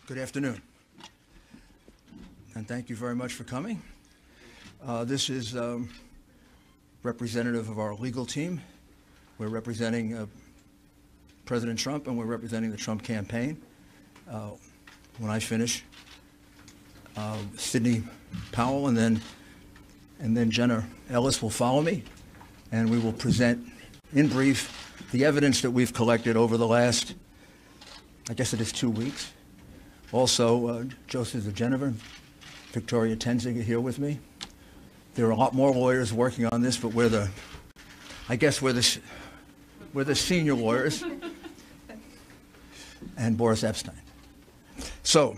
Good afternoon, and thank you very much for coming. This is representative of our legal team. We're representing President Trump, and we're representing the Trump campaign. When I finish, Sidney Powell and then Jenna Ellis will follow me, and we will present in brief the evidence that we've collected over the last, I guess it is 2 weeks. Also, Joseph Geneva, Victoria Tenzing are here with me. There are a lot more lawyers working on this, but we're the senior lawyers, and Boris Epstein. So,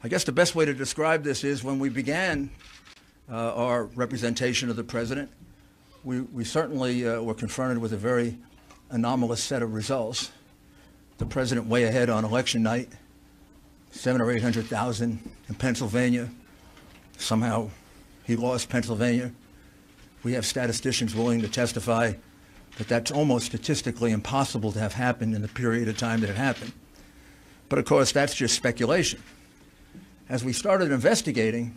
I guess the best way to describe this is when we began our representation of the president, we certainly were confronted with a very anomalous set of results. The president way ahead on election night, 700,000 or 800,000 in Pennsylvania. Somehow he lost Pennsylvania. We have statisticians willing to testify that that's almost statistically impossible to have happened in the period of time that it happened. But of course, that's just speculation. As we started investigating,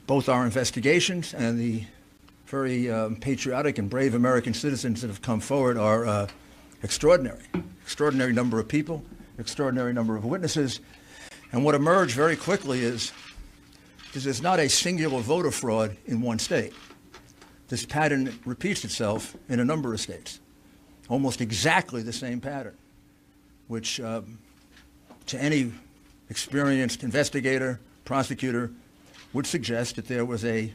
both our investigations and the very patriotic and brave American citizens that have come forward are extraordinary. Extraordinary number of people, extraordinary number of witnesses. And what emerged very quickly is there's not a singular voter fraud in one state. This pattern repeats itself in a number of states. Almost exactly the same pattern, which to any experienced investigator, prosecutor, would suggest that there was a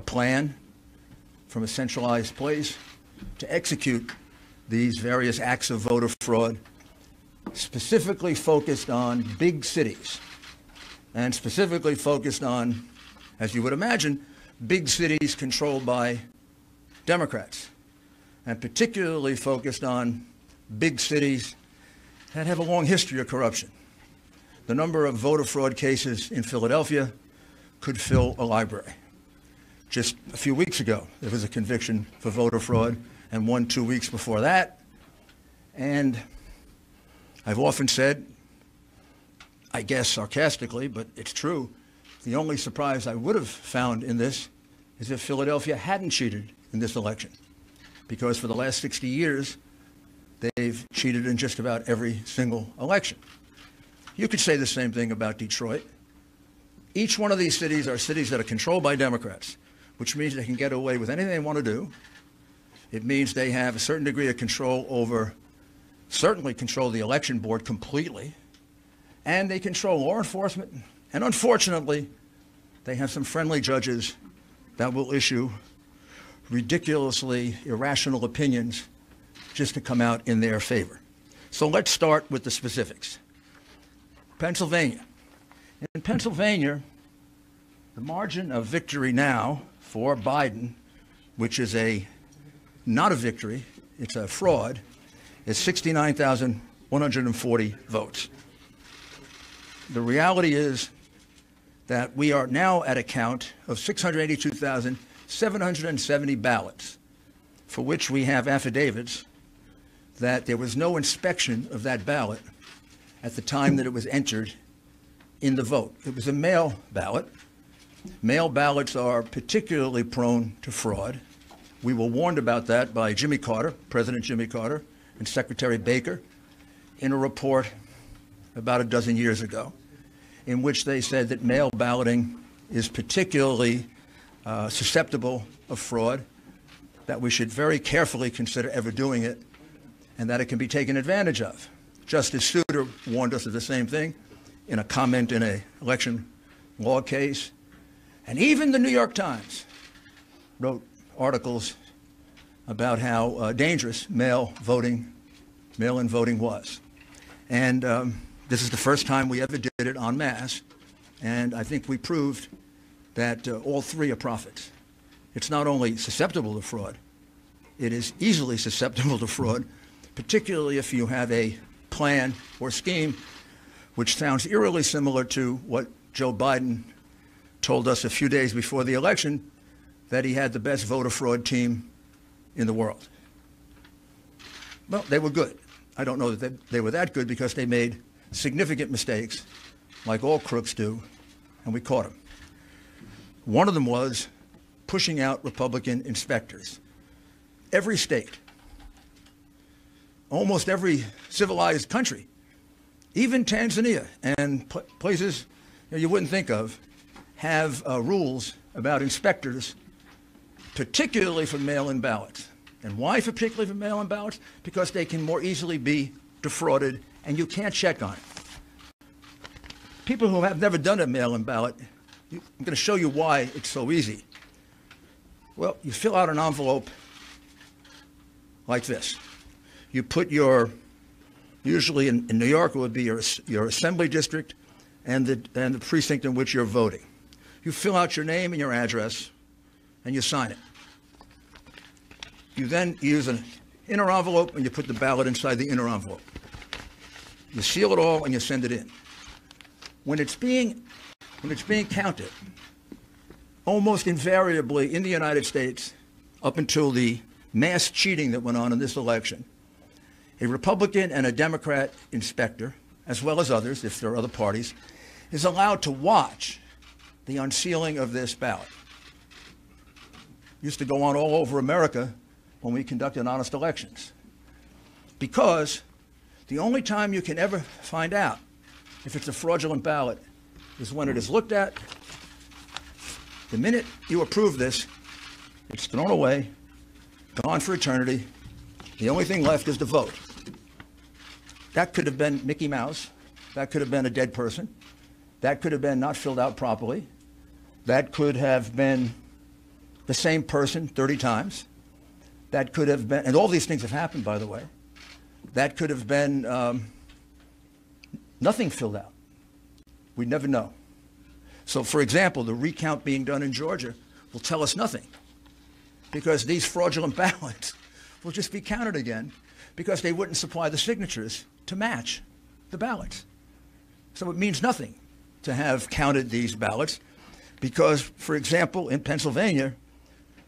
plan from a centralized place to execute these various acts of voter fraud, specifically focused on big cities, and specifically focused on, as you would imagine, big cities controlled by Democrats, and particularly focused on big cities that have a long history of corruption. The number of voter fraud cases in Philadelphia could fill a library. Just a few weeks ago, there was a conviction for voter fraud, and one 2 weeks before that. And I've often said, I guess sarcastically, but it's true, the only surprise I would have found in this is if Philadelphia hadn't cheated in this election. Because for the last 60 years, they've cheated in just about every single election. You could say the same thing about Detroit. Each one of these cities are cities that are controlled by Democrats, which means they can get away with anything they want to do. It means they have a certain degree of control over, certainly control the election board completely, and they control law enforcement, and unfortunately, they have some friendly judges that will issue ridiculously irrational opinions just to come out in their favor. So let's start with the specifics. Pennsylvania. In Pennsylvania, the margin of victory now for Biden, which is not a victory, it's a fraud, is 69,140 votes. The reality is that we are now at a count of 682,770 ballots, for which we have affidavits that there was no inspection of that ballot at the time that it was entered in the vote. It was a mail ballot. Mail ballots are particularly prone to fraud. We were warned about that by Jimmy Carter, President Jimmy Carter, and Secretary Baker in a report about a dozen years ago, in which they said that mail balloting is particularly susceptible of fraud, that we should very carefully consider ever doing it, and that it can be taken advantage of. Justice Souter warned us of the same thing in a comment in an election law case. And even the New York Times wrote articles about how dangerous mail-in voting was. And this is the first time we ever did it en masse, and I think we proved that all three are prophets. It's not only susceptible to fraud, it is easily susceptible to fraud, particularly if you have a plan or scheme which sounds eerily similar to what Joe Biden told us a few days before the election, that he had the best voter fraud team in the world. Well, they were good. I don't know that they were that good because they made significant mistakes, like all crooks do, and we caught them. One of them was pushing out Republican inspectors. Every state, almost every civilized country, even Tanzania and places you wouldn't think of, have rules about inspectors, particularly for mail-in ballots. And why particularly for mail-in ballots? Because they can more easily be defrauded, and you can't check on it. People who have never done a mail-in ballot, I'm going to show you why it's so easy. Well, you fill out an envelope like this. You put your, usually in New York it would be your assembly district and the precinct in which you're voting. You fill out your name and your address, and you sign it. You then use an inner envelope, and you put the ballot inside the inner envelope. You seal it all, and you send it in. When it's being counted, almost invariably in the United States, up until the mass cheating that went on in this election, a Republican and a Democrat inspector, as well as others, if there are other parties, is allowed to watch the unsealing of this ballot. Used to go on all over America when we conducted honest elections. Because the only time you can ever find out if it's a fraudulent ballot is when it is looked at. The minute you approve this, it's thrown away, gone for eternity. The only thing left is the vote. That could have been Mickey Mouse. That could have been a dead person. That could have been not filled out properly. That could have been the same person 30 times. That could have been, and all these things have happened, by the way. That could have been nothing filled out. We never know. So, for example, the recount being done in Georgia will tell us nothing, because these fraudulent ballots will just be counted again because they wouldn't supply the signatures to match the ballots. So it means nothing to have counted these ballots because, for example, in Pennsylvania,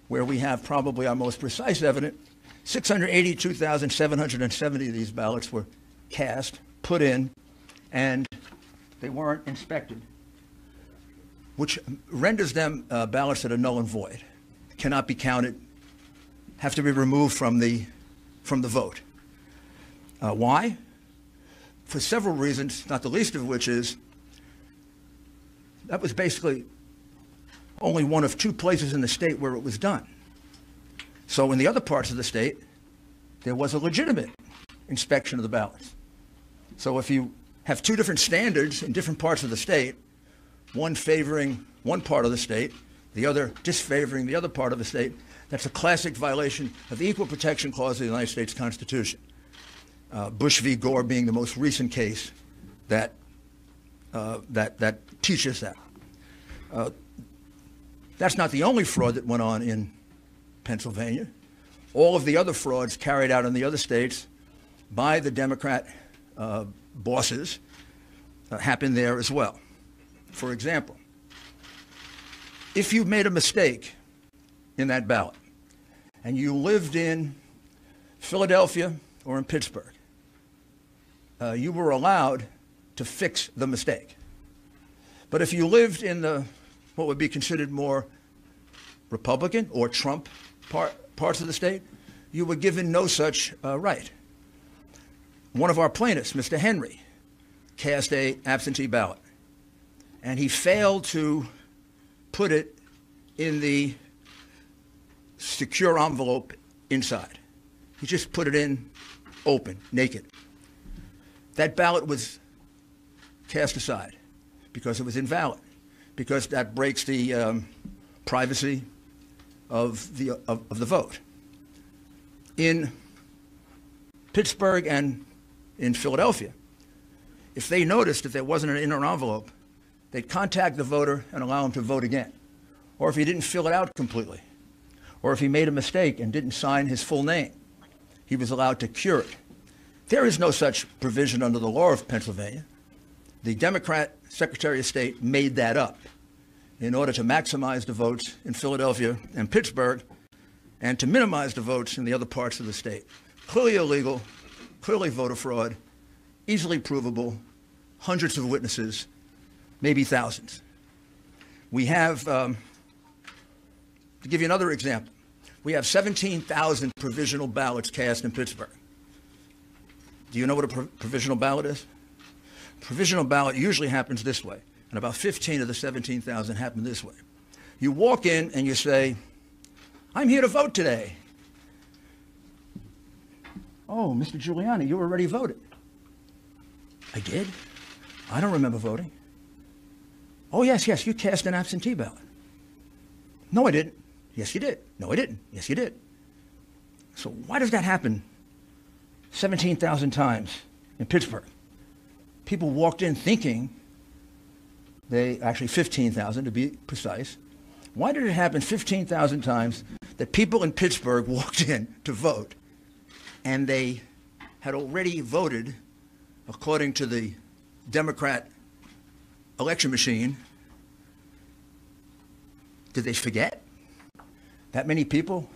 where we have probably our most precise evidence, 682,770 of these ballots were cast, put in, and they weren't inspected, which renders them ballots that are null and void, cannot be counted, have to be removed from the vote. Why? For several reasons, not the least of which is that was basically only one of two places in the state where it was done. So in the other parts of the state, there was a legitimate inspection of the ballots. So if you have two different standards in different parts of the state, one favoring one part of the state, the other disfavoring the other part of the state, that's a classic violation of the Equal Protection Clause of the United States Constitution. Bush v. Gore being the most recent case that teaches that. That's not the only fraud that went on in Pennsylvania. All of the other frauds carried out in the other states by the Democrat bosses happened there as well. For example, if you made a mistake in that ballot and you lived in Philadelphia or in Pittsburgh, you were allowed to fix the mistake. But if you lived in what would be considered more Republican or Trump parts of the state, you were given no such right. One of our plaintiffs, Mr. Henry, cast an absentee ballot, and he failed to put it in the secure envelope inside. He just put it in open, naked. That ballot was cast aside because it was invalid, because that breaks the privacy of the vote. In Pittsburgh and in Philadelphia, if they noticed that there wasn't an inner envelope, they'd contact the voter and allow him to vote again. Or if he didn't fill it out completely, or if he made a mistake and didn't sign his full name, he was allowed to cure it. There is no such provision under the law of Pennsylvania. The Democrat Secretary of State made that up in order to maximize the votes in Philadelphia and Pittsburgh and to minimize the votes in the other parts of the state. Clearly illegal, clearly voter fraud, easily provable, hundreds of witnesses, maybe thousands. We have, to give you another example, we have 17,000 provisional ballots cast in Pittsburgh. Do you know what a provisional ballot is? Provisional ballot usually happens this way, and about 15 of the 17,000 happen this way. You walk in and you say, I'm here to vote today. Oh, Mr. Giuliani, you already voted. I did? I don't remember voting. Oh, yes, you cast an absentee ballot. No, I didn't. Yes, you did. No, I didn't. Yes, you did. So why does that happen 17,000 times in Pittsburgh? People walked in thinking actually 15,000 to be precise. Why did it happen 15,000 times that people in Pittsburgh walked in to vote and they had already voted according to the Democrat election machine? Did they forget? That many people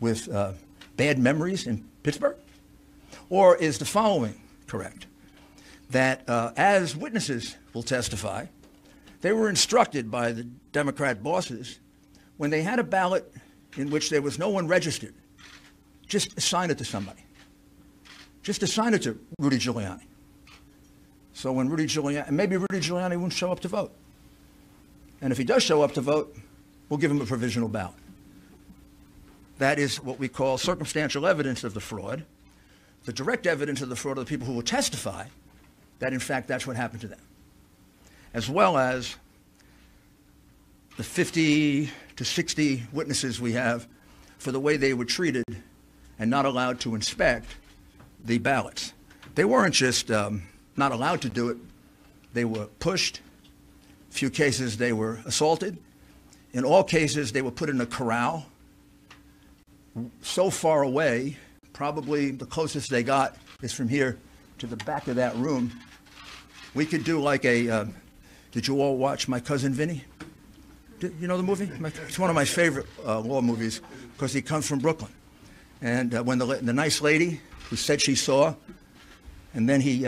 with bad memories in Pittsburgh? Or is the following correct? That as witnesses will testify, they were instructed by the Democrat bosses when they had a ballot in which there was no one registered, just assign it to somebody. Just assign it to Rudy Giuliani. So when maybe Rudy Giuliani won't show up to vote. And if he does show up to vote, we'll give him a provisional ballot. That is what we call circumstantial evidence of the fraud. The direct evidence of the fraud are the people who will testify that, in fact, that's what happened to them, as well as the 50 to 60 witnesses we have for the way they were treated and not allowed to inspect the ballots. They weren't just not allowed to do it. They were pushed. A few cases, they were assaulted. In all cases, they were put in a corral so far away, probably the closest they got is from here to the back of that room. We could do like a, did you all watch My Cousin Vinny? You know the movie? It's one of my favorite law movies because he comes from Brooklyn. And when the nice lady who said she saw, and then he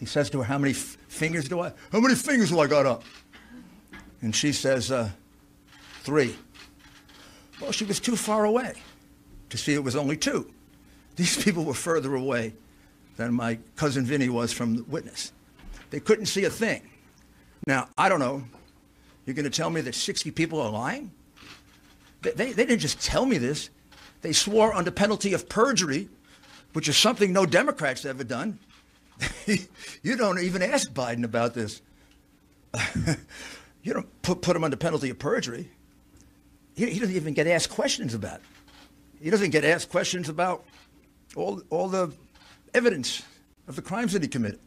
says to her, how many fingers do I got up? And she says, 3. Well, she was too far away to see it was only 2. These people were further away than my cousin Vinny was from the witness. They couldn't see a thing. Now, I don't know. You're going to tell me that 60 people are lying? They didn't just tell me this. They swore under penalty of perjury, which is something no Democrat's ever done. You don't even ask Biden about this. You don't put him under penalty of perjury. He doesn't even get asked questions about it. He doesn't get asked questions about all the evidence of the crimes that he committed.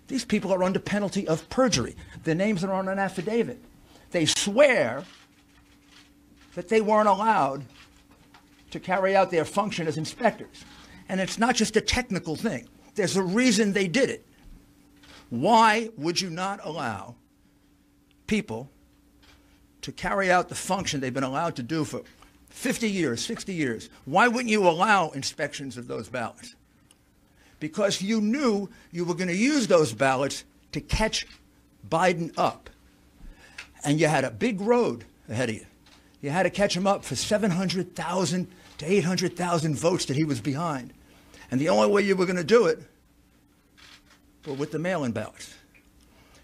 These people are under penalty of perjury. Their names are on an affidavit. They swear that they weren't allowed to carry out their function as inspectors. And it's not just a technical thing. There's a reason they did it. Why would you not allow people to carry out the function they've been allowed to do for 50 years, 60 years? Why wouldn't you allow inspections of those ballots? Because you knew you were going to use those ballots to catch Biden up. And you had a big road ahead of you. You had to catch him up for 700,000 to 800,000 votes that he was behind. And the only way you were going to do it was with the mail-in ballots.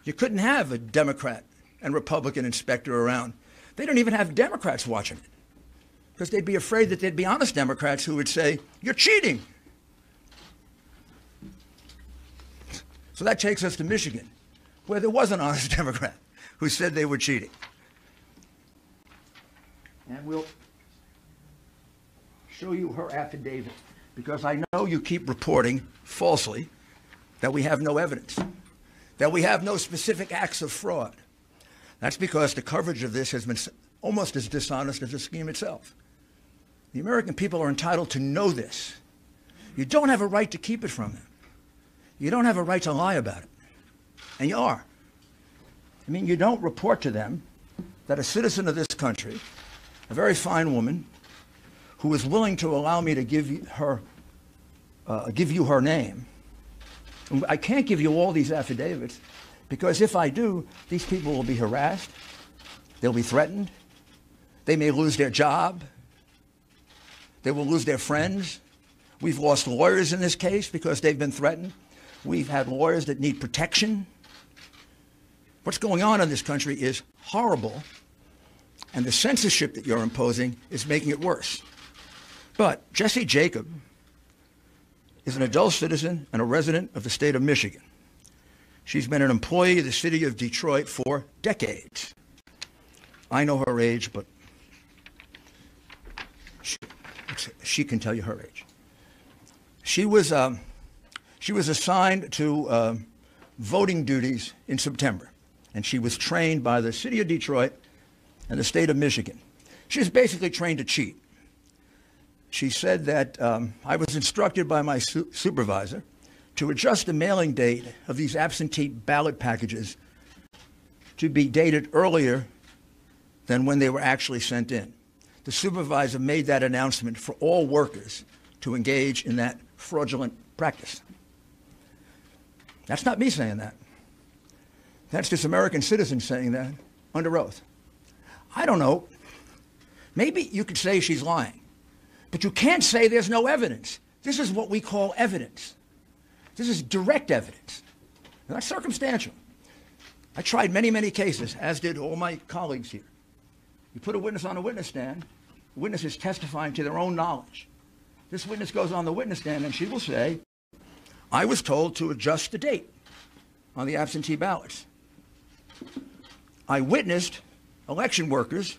You couldn't have a Democrat and Republican inspector around. They don't even have Democrats watching it because they'd be afraid that there'd be honest Democrats who would say, you're cheating. So that takes us to Michigan, where there was an honest Democrat who said they were cheating. And we'll show you her affidavit, because I know you keep reporting falsely that we have no evidence, that we have no specific acts of fraud. That's because the coverage of this has been almost as dishonest as the scheme itself. The American people are entitled to know this. You don't have a right to keep it from them. You don't have a right to lie about it. And you are. I mean, you don't report to them that a citizen of this country, a very fine woman, who is willing to allow me to give you her name, And I can't give you all these affidavits because if I do, these people will be harassed, they'll be threatened, they may lose their job, they will lose their friends. We've lost lawyers in this case because they've been threatened. We've had lawyers that need protection. What's going on in this country is horrible, and the censorship that you're imposing is making it worse. But Jessie Jacob is an adult citizen and a resident of the state of Michigan. She's been an employee of the city of Detroit for decades. I know her age, but she can tell you her age. She was assigned to voting duties in September, and she was trained by the city of Detroit and the state of Michigan. She was basically trained to cheat. She said that I was instructed by my supervisor to adjust the mailing date of these absentee ballot packages to be dated earlier than when they were actually sent in. The supervisor made that announcement for all workers to engage in that fraudulent practice. That's not me saying that. That's this American citizen saying that under oath. I don't know. Maybe you could say she's lying, but you can't say there's no evidence. This is what we call evidence. This is direct evidence, not circumstantial. I tried many, many cases, as did all my colleagues here. You put a witness on a witness stand, the witness is testifying to their own knowledge. This witness goes on the witness stand and she will say, I was told to adjust the date on the absentee ballots. I witnessed election workers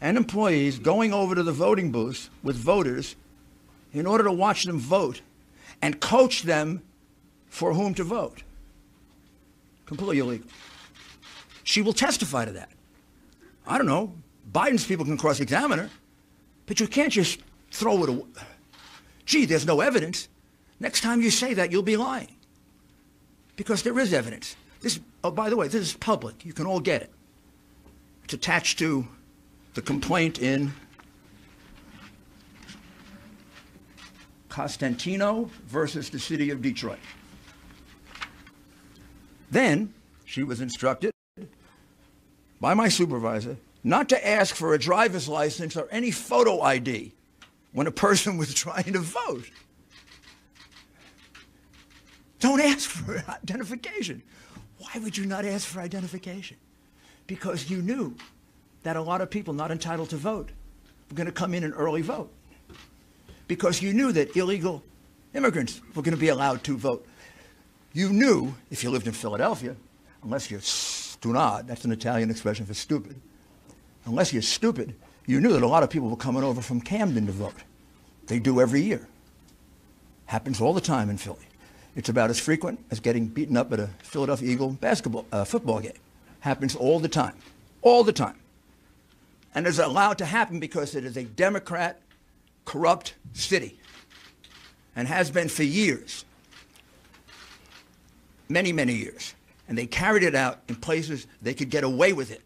and employees going over to the voting booths with voters in order to watch them vote and coach them for whom to vote. Completely illegal. She will testify to that. I don't know. Biden's people can cross-examine her, but you can't just throw it away. Gee, there's no evidence. Next time you say that, you'll be lying. Because there is evidence. This, oh, by the way, this is public. You can all get it. It's attached to the complaint in Costantino versus the city of Detroit. Then she was instructed by my supervisor not to ask for a driver's license or any photo ID when a person was trying to vote. Don't ask for identification. Why would you not ask for identification? Because you knew that a lot of people not entitled to vote were going to come in and early vote. Because you knew that illegal immigrants were going to be allowed to vote. You knew, if you lived in Philadelphia, unless you're stunad, that's an Italian expression for stupid, unless you're stupid, you knew that a lot of people were coming over from Camden to vote. They do every year. Happens all the time in Philly. It's about as frequent as getting beaten up at a Philadelphia Eagle football game. Happens all the time. All the time. And it's allowed to happen because it is a Democrat, corrupt city and has been for years. Many, many years. And they carried it out in places they could get away with it.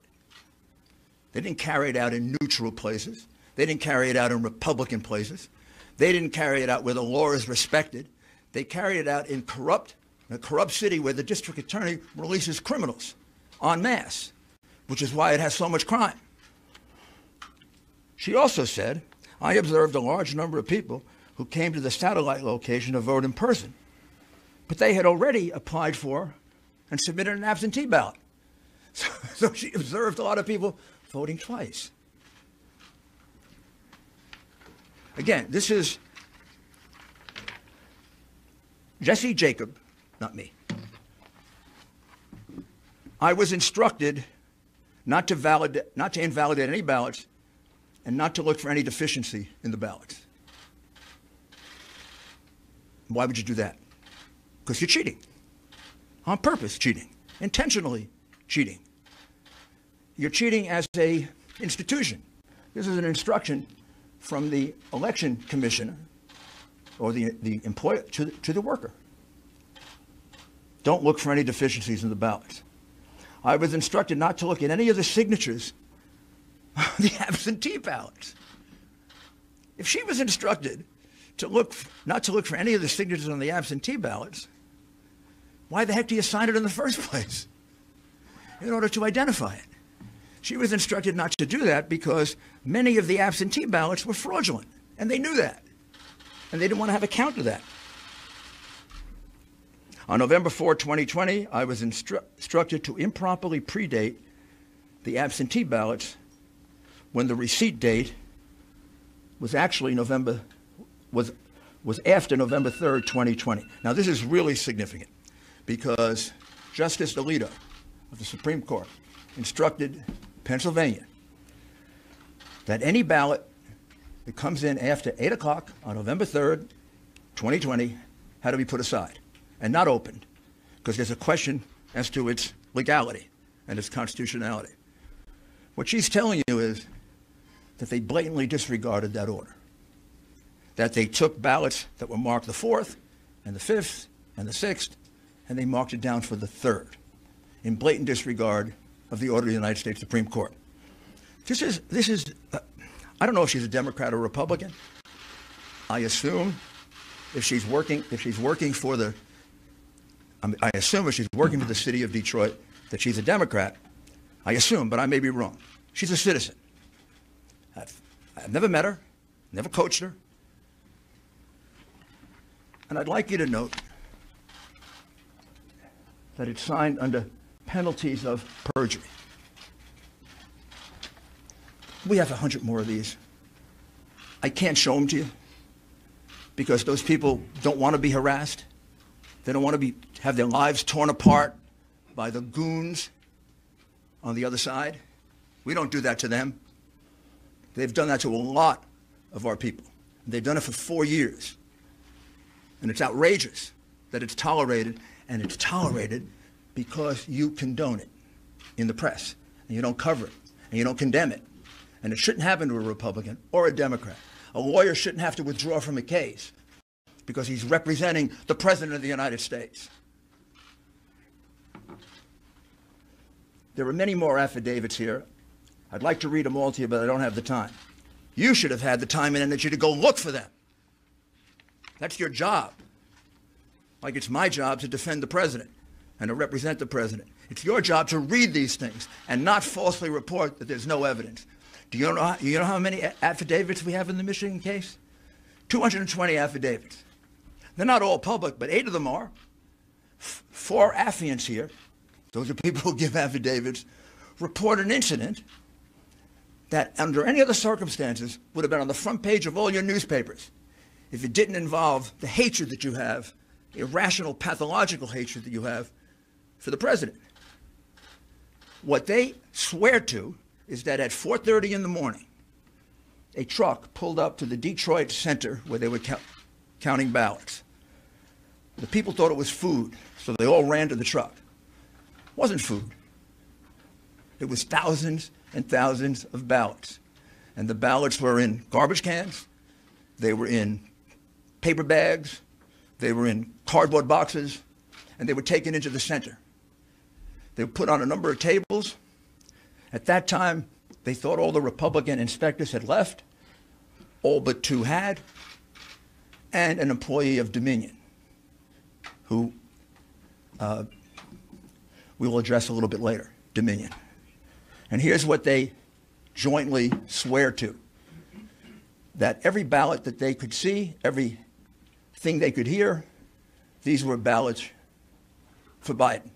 They didn't carry it out in neutral places. They didn't carry it out in Republican places. They didn't carry it out where the law is respected. They carried it out in a corrupt city where the district attorney releases criminals en masse, which is why it has so much crime. She also said, I observed a large number of people who came to the satellite location to vote in person, but they had already applied for and submitted an absentee ballot. So she observed a lot of people voting twice. Again, this is Jessie Jacob, not me. I was instructed not to invalidate any ballots and not to look for any deficiency in the ballots. Why would you do that? Because you're cheating. On purpose cheating. Intentionally cheating. You're cheating as an institution. This is an instruction from the election commissioner or the employer to the worker. Don't look for any deficiencies in the ballots. I was instructed not to look at any of the signatures on the absentee ballots. If she was instructed to not to look for any of the signatures on the absentee ballots, Why the heck do you sign it in the first place? In order to identify it. She was instructed not to do that because many of the absentee ballots were fraudulent, and they knew that. And they didn't want to have a count of that. On November 4, 2020, I was instructed to improperly predate the absentee ballots when the receipt date was actually was after November 3rd, 2020. Now, this is really significant because Justice Alito of the Supreme Court instructed Pennsylvania that any ballot that comes in after 8 o'clock on November 3rd, 2020, had to be put aside and not opened because there's a question as to its legality and its constitutionality. What she's telling you is that they blatantly disregarded that order, that they took ballots that were marked the 4th and the 5th and the 6th, and they marked it down for the 3rd in blatant disregard of the order of the United States Supreme Court. This is I don't know if she's a Democrat or Republican. I assume if she's working for the city of Detroit that she's a Democrat. I assume, but I may be wrong. She's a citizen. I've never met her, never coached her. And I'd like you to note that it's signed under penalties of perjury. We have 100 more of these. I can't show them to you because those people don't want to be harassed. They don't want to have their lives torn apart by the goons on the other side. We don't do that to them. They've done that to a lot of our people. They've done it for 4 years. And it's outrageous that it's tolerated, and it's tolerated because you condone it in the press, and you don't cover it, and you don't condemn it. And it shouldn't happen to a Republican or a Democrat. A lawyer shouldn't have to withdraw from a case because he's representing the President of the United States. There are many more affidavits here. I'd like to read them all to you, but I don't have the time. You should have had the time and energy to go look for them. That's your job. Like it's my job to defend the President and to represent the President. It's your job to read these things and not falsely report that there's no evidence. Do you know how many affidavits we have in the Michigan case? 220 affidavits. They're not all public, but 8 of them are. 4 affiants here, those are people who give affidavits, report an incident that under any other circumstances would have been on the front page of all your newspapers if it didn't involve the hatred that you have, irrational, pathological hatred that you have for the President. What they swear to is that at 4:30 in the morning, a truck pulled up to the Detroit center where they were counting ballots. The people thought it was food, so they all ran to the truck. It wasn't food. It was thousands and thousands of ballots. And the ballots were in garbage cans, they were in paper bags, they were in cardboard boxes, and they were taken into the center. They were put on a number of tables. At that time, they thought all the Republican inspectors had left, all but 2 had, and an employee of Dominion, who we will address a little bit later, Dominion. And here's what they jointly swear to, that every ballot that they could see, everything they could hear, these were ballots for Biden.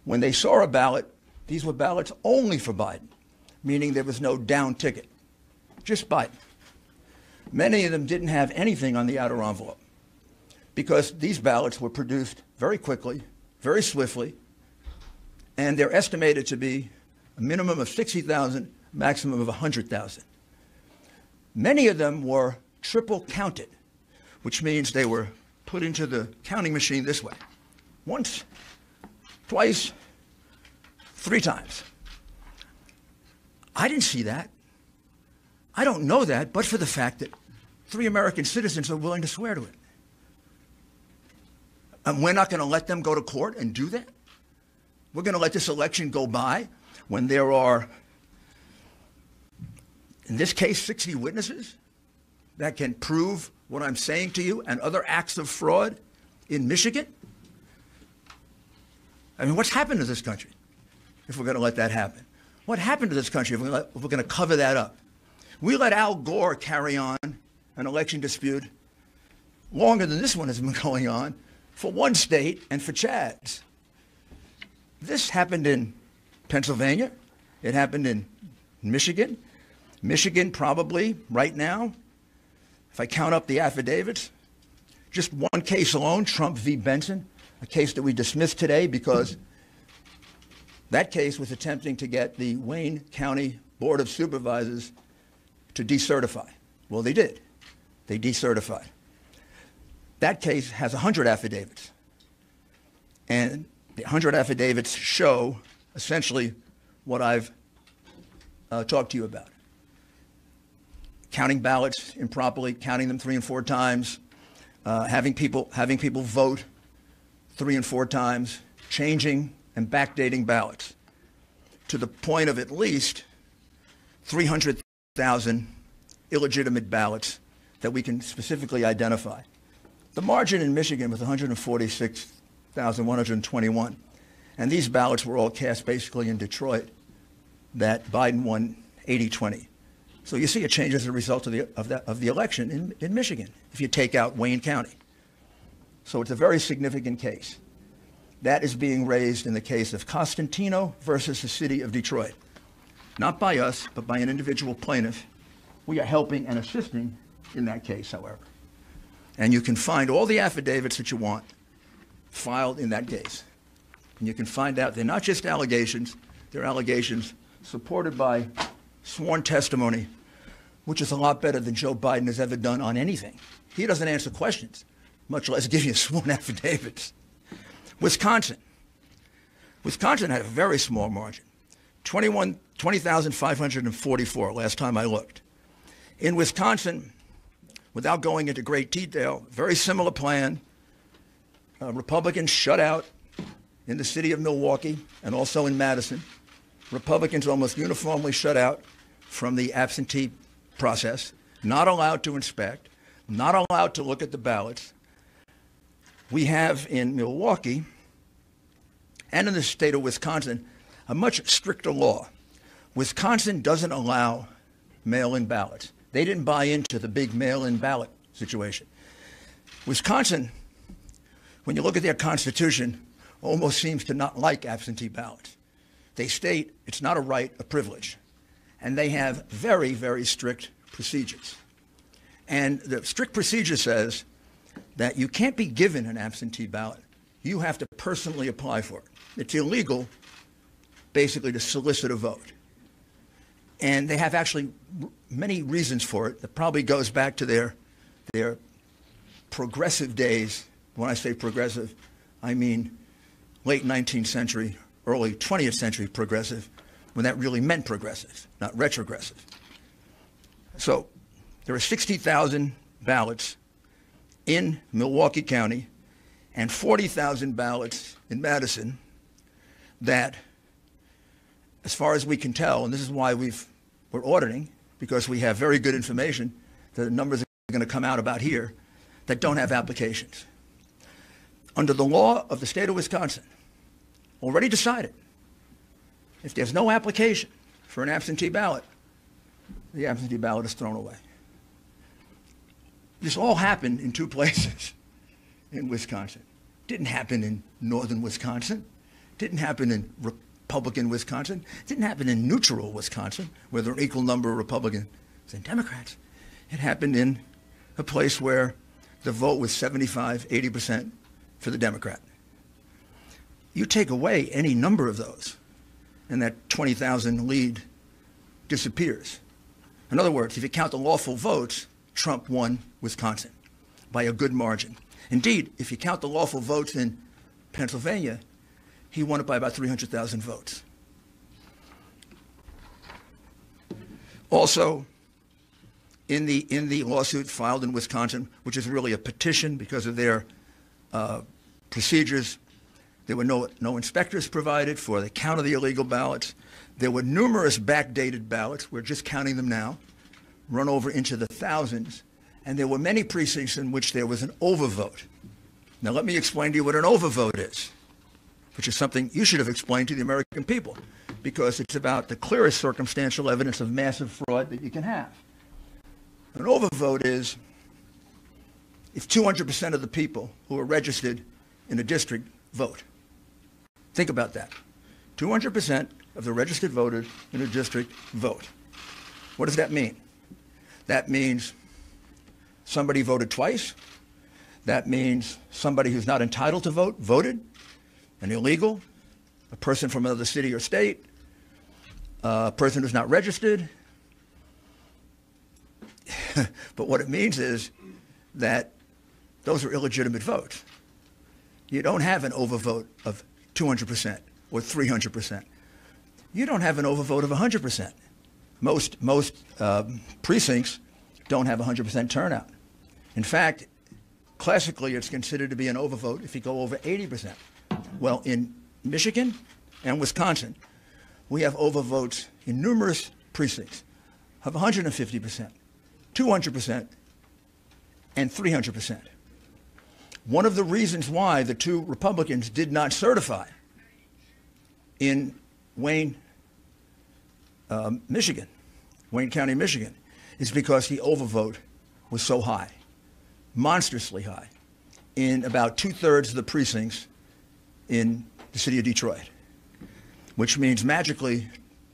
When they saw a ballot, these were ballots only for Biden, meaning there was no down ticket, just Biden. Many of them didn't have anything on the outer envelope because these ballots were produced very quickly, very swiftly, and they're estimated to be a minimum of 60,000, maximum of 100,000. Many of them were triple counted, which means they were put into the counting machine this way. Once, twice, 3 times. I didn't see that. I don't know that, but for the fact that 3 American citizens are willing to swear to it. And we're not going to let them go to court and do that? We're going to let this election go by when there are, in this case, 60 witnesses that can prove what I'm saying to you and other acts of fraud in Michigan? I mean, what's happened to this country if we're going to let that happen? What happened to this country if we're going to cover that up? We let Al Gore carry on an election dispute longer than this one has been going on for one state and for Chads. This happened in Pennsylvania. It happened in Michigan. Michigan probably right now, if I count up the affidavits, just one case alone, Trump v. Benson, a case that we dismissed today because that case was attempting to get the Wayne County Board of Supervisors to decertify. Well, they did. They decertified. That case has 100 affidavits. And the 100 affidavits show essentially what I've talked to you about. Counting ballots improperly, counting them 3 and 4 times, having people vote 3 and 4 times, changing and backdating ballots to the point of at least 300,000 illegitimate ballots that we can specifically identify. The margin in Michigan was 146,121, and these ballots were all cast basically in Detroit that Biden won 80-20. So you see a change as a result of the election in Michigan if you take out Wayne County. So it's a very significant case. That is being raised in the case of Costantino versus the city of Detroit. Not by us, but by an individual plaintiff. We are helping and assisting in that case, however. And you can find all the affidavits that you want filed in that case. And you can find out they're not just allegations, they're allegations supported by sworn testimony, which is a lot better than Joe Biden has ever done on anything. He doesn't answer questions, much less give you sworn affidavits. Wisconsin. Wisconsin had a very small margin, 20,544 last time I looked. In Wisconsin, without going into great detail, very similar plan. Republicans shut out in the city of Milwaukee and also in Madison. Republicans almost uniformly shut out from the absentee process, not allowed to inspect, not allowed to look at the ballots. We have in Milwaukee and in the state of Wisconsin a much stricter law. Wisconsin doesn't allow mail-in ballots. They didn't buy into the big mail-in ballot situation. Wisconsin, when you look at their constitution, almost seems to not like absentee ballots. They state it's not a right, a privilege. And they have very, very strict procedures. And the strict procedure says that you can't be given an absentee ballot. You have to personally apply for it. It's illegal, basically, to solicit a vote. And they have actually many reasons for it. That probably goes back to their progressive days. When I say progressive, I mean late 19th century, early 20th century progressive, when that really meant progressive, not retrogressive. So there are 60,000 ballots in Milwaukee County and 40,000 ballots in Madison that, as far as we can tell, and this is why we're auditing, because we have very good information, the numbers are going to come out about here, that don't have applications. Under the law of the state of Wisconsin, already decided, if there's no application for an absentee ballot, the absentee ballot is thrown away. This all happened in 2 places in Wisconsin. Didn't happen in northern Wisconsin. Didn't happen in Republican Wisconsin. Didn't happen in neutral Wisconsin, where there are an equal number of Republicans and Democrats. It happened in a place where the vote was 75, 80% for the Democrat. You take away any number of those, and that 20,000 lead disappears. In other words, if you count the lawful votes, Trump won Wisconsin by a good margin. Indeed, if you count the lawful votes in Pennsylvania, he won it by about 300,000 votes. Also, in the lawsuit filed in Wisconsin, which is really a petition because of their procedures, there were no inspectors provided for the count of the illegal ballots. There were numerous backdated ballots. We're just counting them now, run over into the thousands. And there were many precincts in which there was an overvote. Now let me explain to you what an overvote is. which is something you should have explained to the American people, because it's about the clearest circumstantial evidence of massive fraud that you can have. An overvote is if 200% of the people who are registered in a district vote. Think about that. 200% of the registered voters in a district vote. What does that mean? That means somebody voted twice. That means somebody who's not entitled to vote voted, an illegal, a person from another city or state, a person who's not registered. But what it means is that those are illegitimate votes. You don't have an overvote of 200% or 300%. You don't have an overvote of 100%. Most precincts don't have 100% turnout. In fact, classically, it's considered to be an overvote if you go over 80%. Well, in Michigan and Wisconsin, we have overvotes in numerous precincts of 150%, 200%, and 300%. One of the reasons why the two Republicans did not certify in Wayne, Michigan, Wayne County, Michigan, is because the overvote was so high, monstrously high, in about 2/3 of the precincts in the city of Detroit, which means magically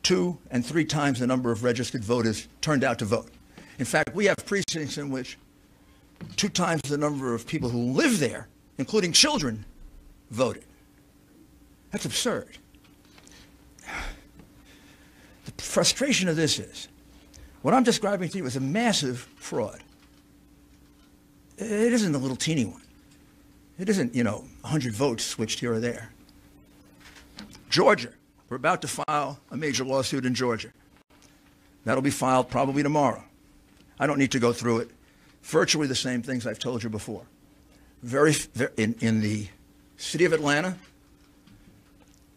2 and 3 times the number of registered voters turned out to vote. In fact, we have precincts in which 2 times the number of people who live there, including children, voted. That's absurd. The frustration of this is, what I'm describing to you is a massive fraud. It isn't a little teeny one. It isn't, 100 votes switched here or there. Georgia, we're about to file a major lawsuit in Georgia. That'll be filed probably tomorrow. I don't need to go through it. Virtually the same things I've told you before. In the city of Atlanta,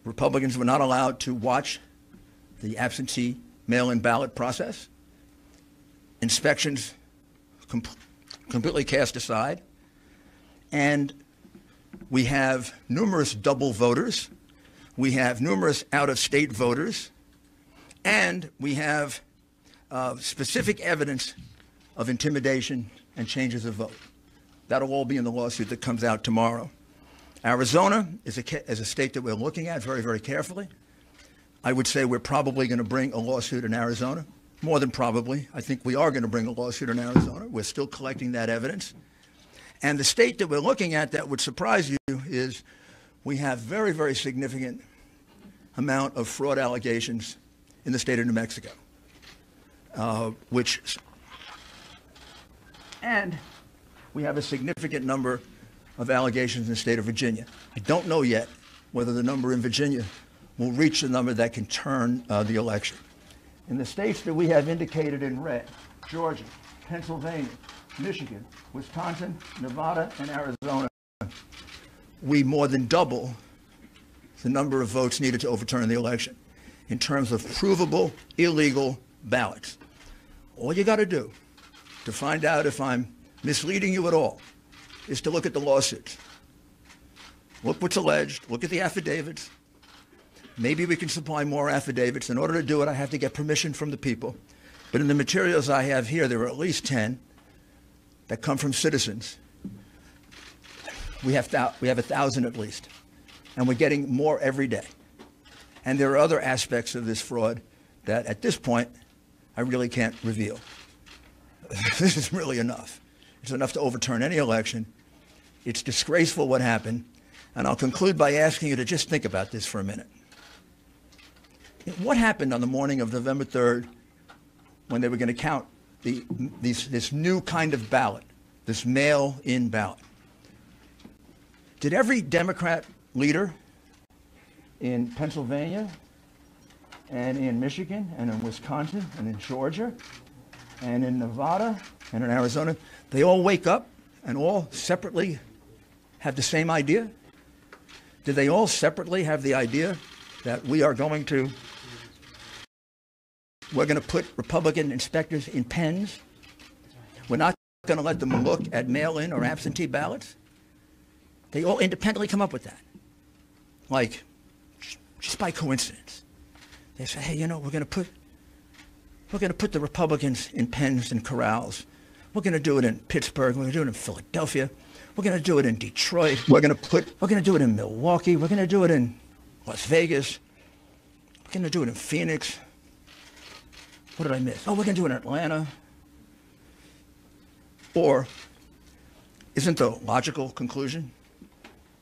Republicans were not allowed to watch the absentee mail-in ballot process. Inspections completely cast aside. And we have numerous double voters. We have numerous out-of-state voters. And we have specific evidence of intimidation and changes of vote. That'll all be in the lawsuit that comes out tomorrow. Arizona is a state that we're looking at very, very carefully. I would say we're probably going to bring a lawsuit in Arizona. More than probably. I think we are going to bring a lawsuit in Arizona. We're still collecting that evidence. And the state that we're looking at that would surprise you is we have very, very significant amount of fraud allegations in the state of New Mexico, and we have a significant number of allegations in the state of Virginia. I don't know yet whether the number in Virginia will reach the number that can turn the election. In the states that we have indicated in red, Georgia, Pennsylvania, Michigan, Wisconsin, Nevada, and Arizona, we more than double the number of votes needed to overturn the election in terms of provable illegal ballots. All you got to do to find out if I'm misleading you at all is to look at the lawsuits. Look what's alleged, look at the affidavits. Maybe we can supply more affidavits. In order to do it, I have to get permission from the people. But in the materials I have here, there are at least 10 that come from citizens. We have 1,000 at least, and we're getting more every day. And there are other aspects of this fraud that at this point, I really can't reveal. This is really enough. It's enough to overturn any election. It's disgraceful what happened. And I'll conclude by asking you to just think about this for a minute. What happened on the morning of November 3rd when they were going to count this new kind of ballot, this mail-in ballot? Did every Democrat leader in Pennsylvania and in Michigan and in Wisconsin and in Georgia and in Nevada and in Arizona, they all wake up and all separately have the same idea? Did they all separately have the idea that we're going to put Republican inspectors in pens? We're not going to let them look at mail-in or absentee ballots? They all independently come up with that. like just by coincidence. They say, hey, you know, we're going to put the Republicans in pens and corrals. We're going to do it in Pittsburgh. We're going to do it in Philadelphia. We're going to do it in Detroit. We're going to do it in Milwaukee. We're going to do it in Las Vegas. We're going to do it in Phoenix. What did I miss? Oh, we're going to do it in Atlanta. Or isn't the logical conclusion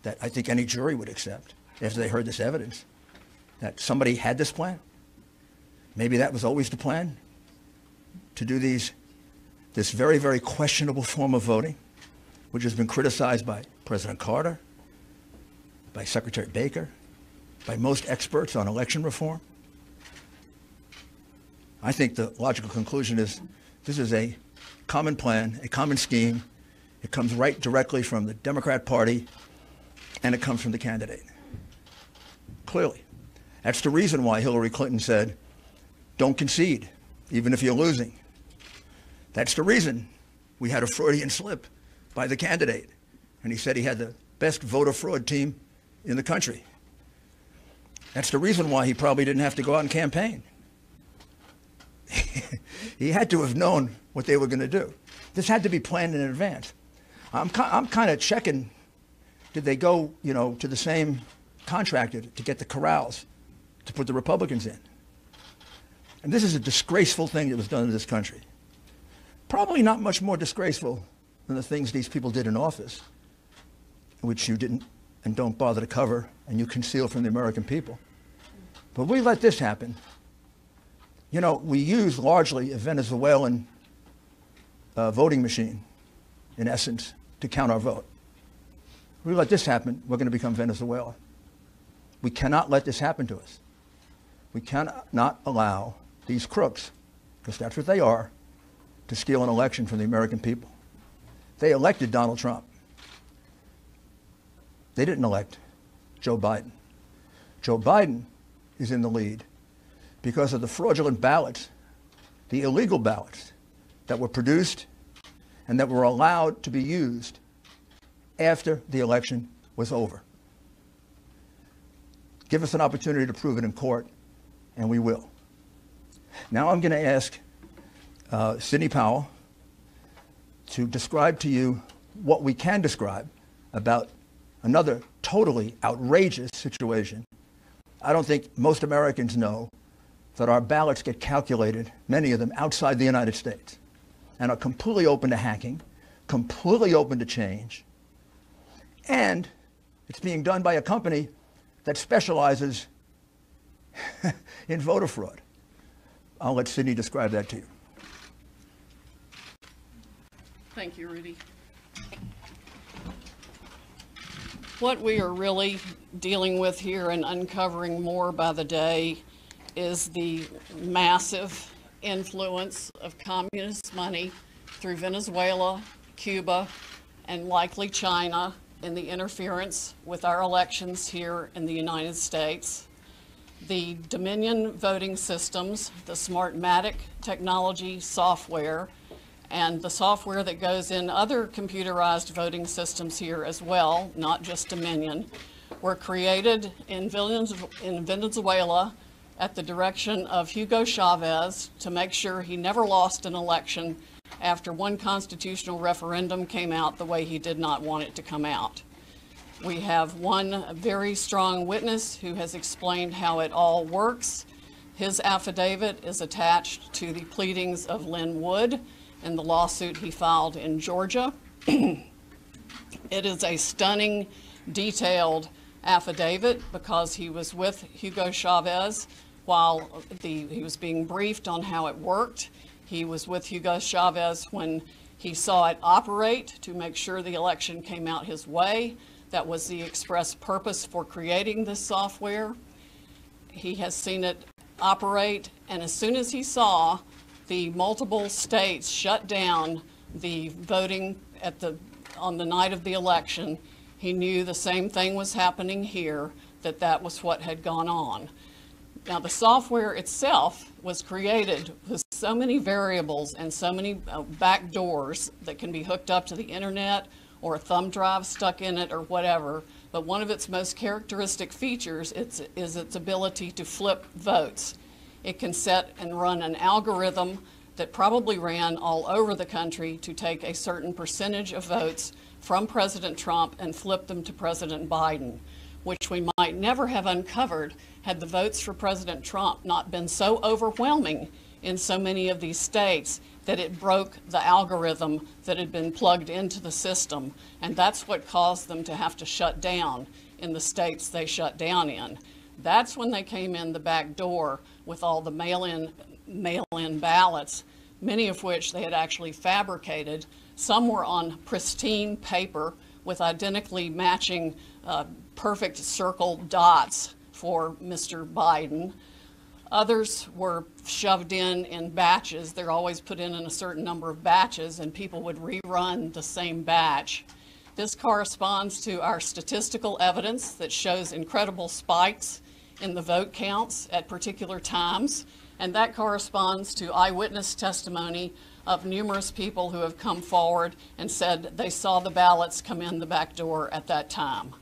that I think any jury would accept after they heard this evidence that somebody had this plan? Maybe that was always the plan, to do this very, very questionable form of voting, which has been criticized by President Carter, by Secretary Baker, by most experts on election reform. I think the logical conclusion is this is a common plan, a common scheme. It comes right directly from the Democrat Party, and it comes from the candidate. Clearly. That's the reason why Hillary Clinton said, don't concede, even if you're losing. That's the reason we had a Freudian slip by the candidate. And he said he had the best voter fraud team in the country. That's the reason why he probably didn't have to go out and campaign. He had to have known what they were going to do. This had to be planned in advance. I'm kind of checking, did they go, to the same contractor to get the corrals to put the Republicans in? And this is a disgraceful thing that was done in this country. Probably not much more disgraceful than the things these people did in office, which you didn't and don't bother to cover and you conceal from the American people. But we let this happen. We use largely a Venezuelan voting machine, in essence, to count our vote. We let this happen, we're going to become Venezuela. We cannot let this happen to us. We cannot allow these crooks, because that's what they are, to steal an election from the American people. They elected Donald Trump. They didn't elect Joe Biden. Joe Biden is in the lead because of the fraudulent ballots, the illegal ballots that were produced and that were allowed to be used after the election was over. Give us an opportunity to prove it in court, and we will. Now I'm going to ask Sidney Powell to describe to you what we can describe about another totally outrageous situation. I don't think most Americans know that our ballots get calculated, many of them outside the United States, and are completely open to hacking, completely open to change, and it's being done by a company that specializes in voter fraud. I'll let Sidney describe that to you. Thank you, Rudy. What we are really dealing with here and uncovering more by the day is the massive influence of communist money through Venezuela, Cuba, and likely China in the interference with our elections here in the United States. The Dominion voting systems, the Smartmatic technology software, and the software that goes in other computerized voting systems here as well, not just Dominion, were created in Venezuela at the direction of Hugo Chavez to make sure he never lost an election after one constitutional referendum came out the way he did not want it to come out. We have one very strong witness who has explained how it all works. His affidavit is attached to the pleadings of Lynn Wood in the lawsuit he filed in Georgia. It is a stunning, detailed affidavit because he was with Hugo Chavez while he was being briefed on how it worked. He was with Hugo Chavez when he saw it operate to make sure the election came out his way. That was the express purpose for creating this software. He has seen it operate, and as soon as he saw the multiple states shut down the voting on the night of the election, he knew the same thing was happening here, that was what had gone on. Now, the software itself was created with so many variables and so many back doors that can be hooked up to the internet or a thumb drive stuck in it or whatever, but one of its most characteristic features is its ability to flip votes. It can set and run an algorithm that probably ran all over the country to take a certain percentage of votes from President Trump and flip them to President Biden, which we might never have uncovered had the votes for President Trump not been so overwhelming in so many of these states that it broke the algorithm that had been plugged into the system. And that's what caused them to have to shut down in the states they shut down in. That's when they came in the back door with all the mail-in ballots, many of which they had actually fabricated. Some were on pristine paper with identically matching perfect circle dots for Mr. Biden. Others were shoved in batches. They're always put in a certain number of batches, and people would rerun the same batch. This corresponds to our statistical evidence that shows incredible spikes in the vote counts at particular times, and that corresponds to eyewitness testimony of numerous people who have come forward and said they saw the ballots come in the back door at that time.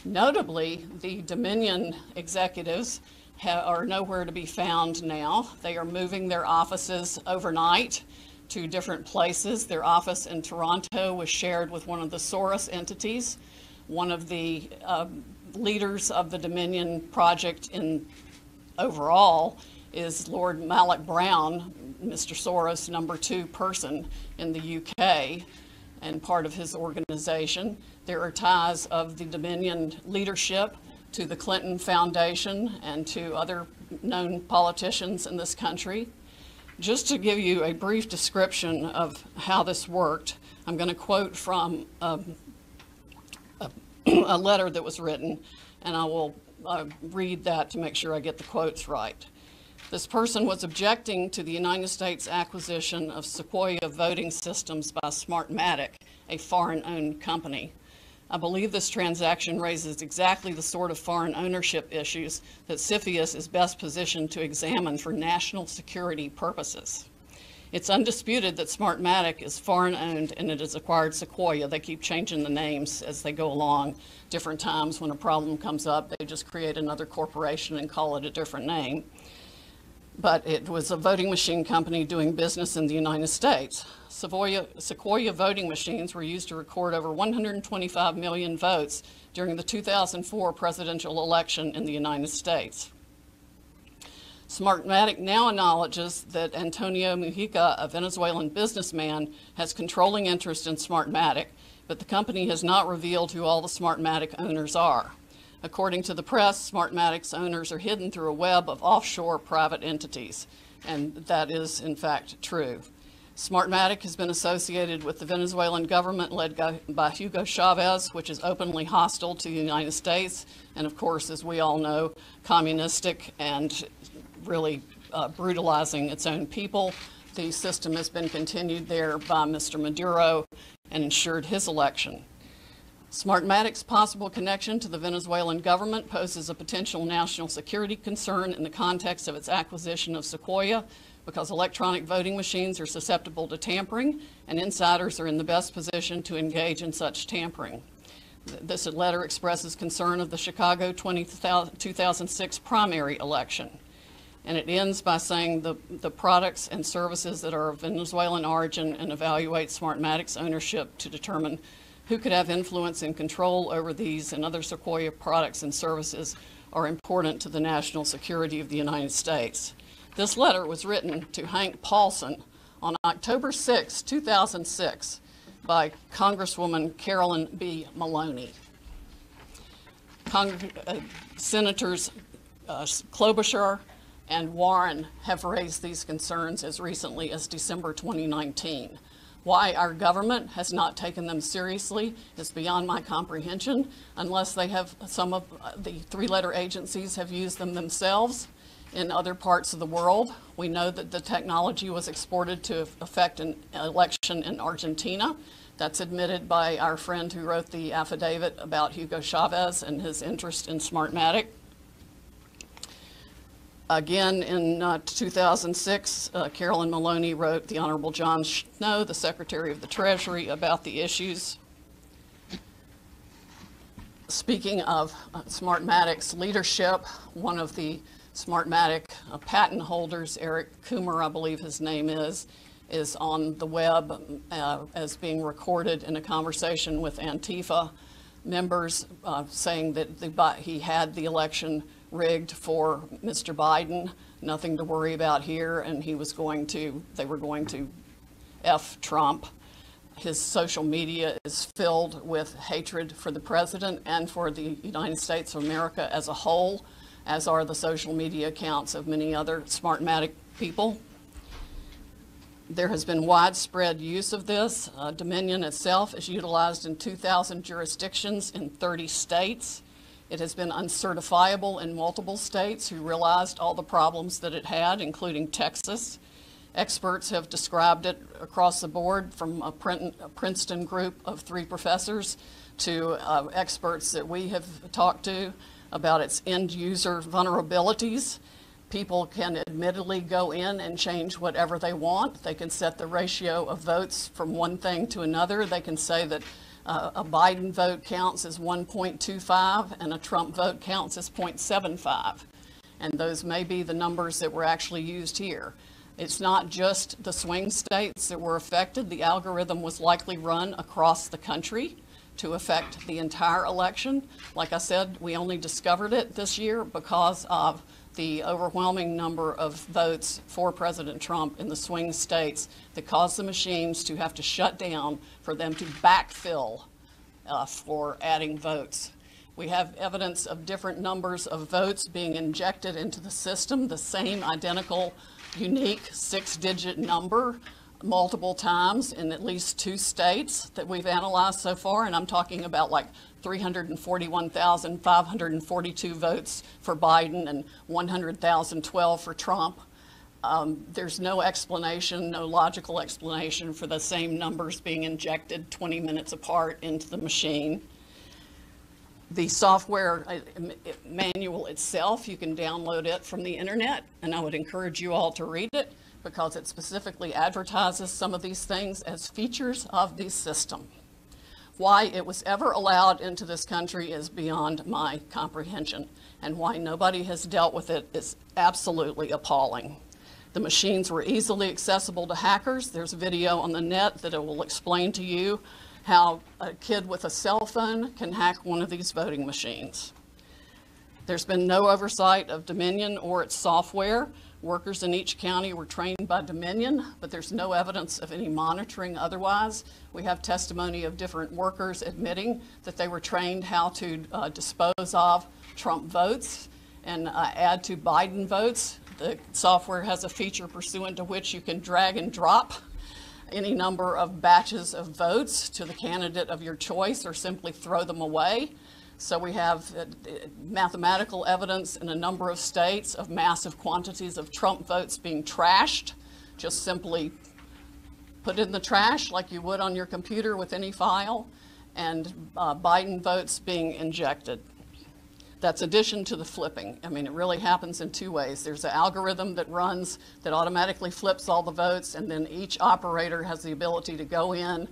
Notably, the Dominion executives are nowhere to be found now. They are moving their offices overnight to different places. Their office in Toronto was shared with one of the Soros entities. One of the leaders of the Dominion project overall is Lord Malloch Brown, Mr. Soros' number 2 person in the UK, and part of his organization. There are ties of the Dominion leadership to the Clinton Foundation and to other known politicians in this country. Just to give you a brief description of how this worked, I'm going to quote from a letter that was written, and I will read that to make sure I get the quotes right. This person was objecting to the United States acquisition of Sequoia voting systems by Smartmatic, a foreign-owned company. I believe this transaction raises exactly the sort of foreign ownership issues that CFIUS is best positioned to examine for national security purposes. It's undisputed that Smartmatic is foreign-owned and it has acquired Sequoia. They keep changing the names as they go along. Different times when a problem comes up, they just create another corporation and call it a different name. But it was a voting machine company doing business in the United States. Sequoia voting machines were used to record over 125 million votes during the 2004 presidential election in the United States. Smartmatic now acknowledges that Antonio Mujica, a Venezuelan businessman, has controlling interest in Smartmatic, but the company has not revealed who all the Smartmatic owners are. According to the press, Smartmatic's owners are hidden through a web of offshore private entities, and that is in fact true. Smartmatic has been associated with the Venezuelan government led by Hugo Chavez, which is openly hostile to the United States, and of course, as we all know, communistic and really brutalizing its own people. The system has been continued there by Mr. Maduro and ensured his election. Smartmatic's possible connection to the Venezuelan government poses a potential national security concern in the context of its acquisition of Sequoia, because electronic voting machines are susceptible to tampering, and insiders are in the best position to engage in such tampering. This letter expresses concern of the Chicago 2006 primary election. And it ends by saying the products and services that are of Venezuelan origin, and evaluate Smartmatic's ownership to determine who could have influence and control over these and other Sequoia products and services are important to the national security of the United States. This letter was written to Hank Paulson on October 6, 2006 by Congresswoman Carolyn B. Maloney. Senators Klobuchar and Warren have raised these concerns as recently as December 2019. Why our government has not taken them seriously is beyond my comprehension, unless they have, some of the 3-letter agencies have used them themselves in other parts of the world. We know that the technology was exported to affect an election in Argentina. That's admitted by our friend who wrote the affidavit about Hugo Chavez and his interest in Smartmatic. Again, in 2006, Carolyn Maloney wrote the Honorable John Snow, the Secretary of the Treasury, about the issues. Speaking of Smartmatic's leadership, one of the Smartmatic patent holders, Eric Coomer, I believe his name is on the web as being recorded in a conversation with Antifa members saying that he had the election rigged for Mr. Biden, nothing to worry about here, and they were going to F Trump. His social media is filled with hatred for the president and for the United States of America as a whole, as are the social media accounts of many other Smartmatic people. There has been widespread use of this. Dominion itself is utilized in 2,000 jurisdictions in 30 states. It has been uncertifiable in multiple states who realized all the problems that it had, including Texas. Experts have described it across the board, from a Princeton group of 3 professors to experts that we have talked to about its end user vulnerabilities. People can admittedly go in and change whatever they want. They can set the ratio of votes from one thing to another. They can say that a Biden vote counts as 1.25 and a Trump vote counts as 0.75. And those may be the numbers that were actually used here. It's not just the swing states that were affected. The algorithm was likely run across the country to affect the entire election. Like I said, we only discovered it this year because of the overwhelming number of votes for President Trump in the swing states that caused the machines to have to shut down for them to backfill for adding votes. We have evidence of different numbers of votes being injected into the system, the same identical unique 6-digit number multiple times in at least 2 states that we've analyzed so far, and I'm talking about like 341,542 votes for Biden and 100,012 for Trump. There's no explanation, no logical explanation for the same numbers being injected 20 minutes apart into the machine. The software manual itself, you can download it from the internet, and I would encourage you all to read it because it specifically advertises some of these things as features of the system. Why it was ever allowed into this country is beyond my comprehension, and why nobody has dealt with it is absolutely appalling. The machines were easily accessible to hackers. There's a video on the net that it will explain to you how a kid with a cell phone can hack one of these voting machines. There's been no oversight of Dominion or its software. Workers in each county were trained by Dominion, but there's no evidence of any monitoring otherwise. We have testimony of different workers admitting that they were trained how to dispose of Trump votes and add to Biden votes. The software has a feature pursuant to which you can drag and drop any number of batches of votes to the candidate of your choice or simply throw them away. So we have mathematical evidence in a number of states of massive quantities of Trump votes being trashed, just simply put in the trash like you would on your computer with any file, and Biden votes being injected. That's addition to the flipping. I mean, it really happens in 2 ways. There's an algorithm that runs that automatically flips all the votes, and then each operator has the ability to go in,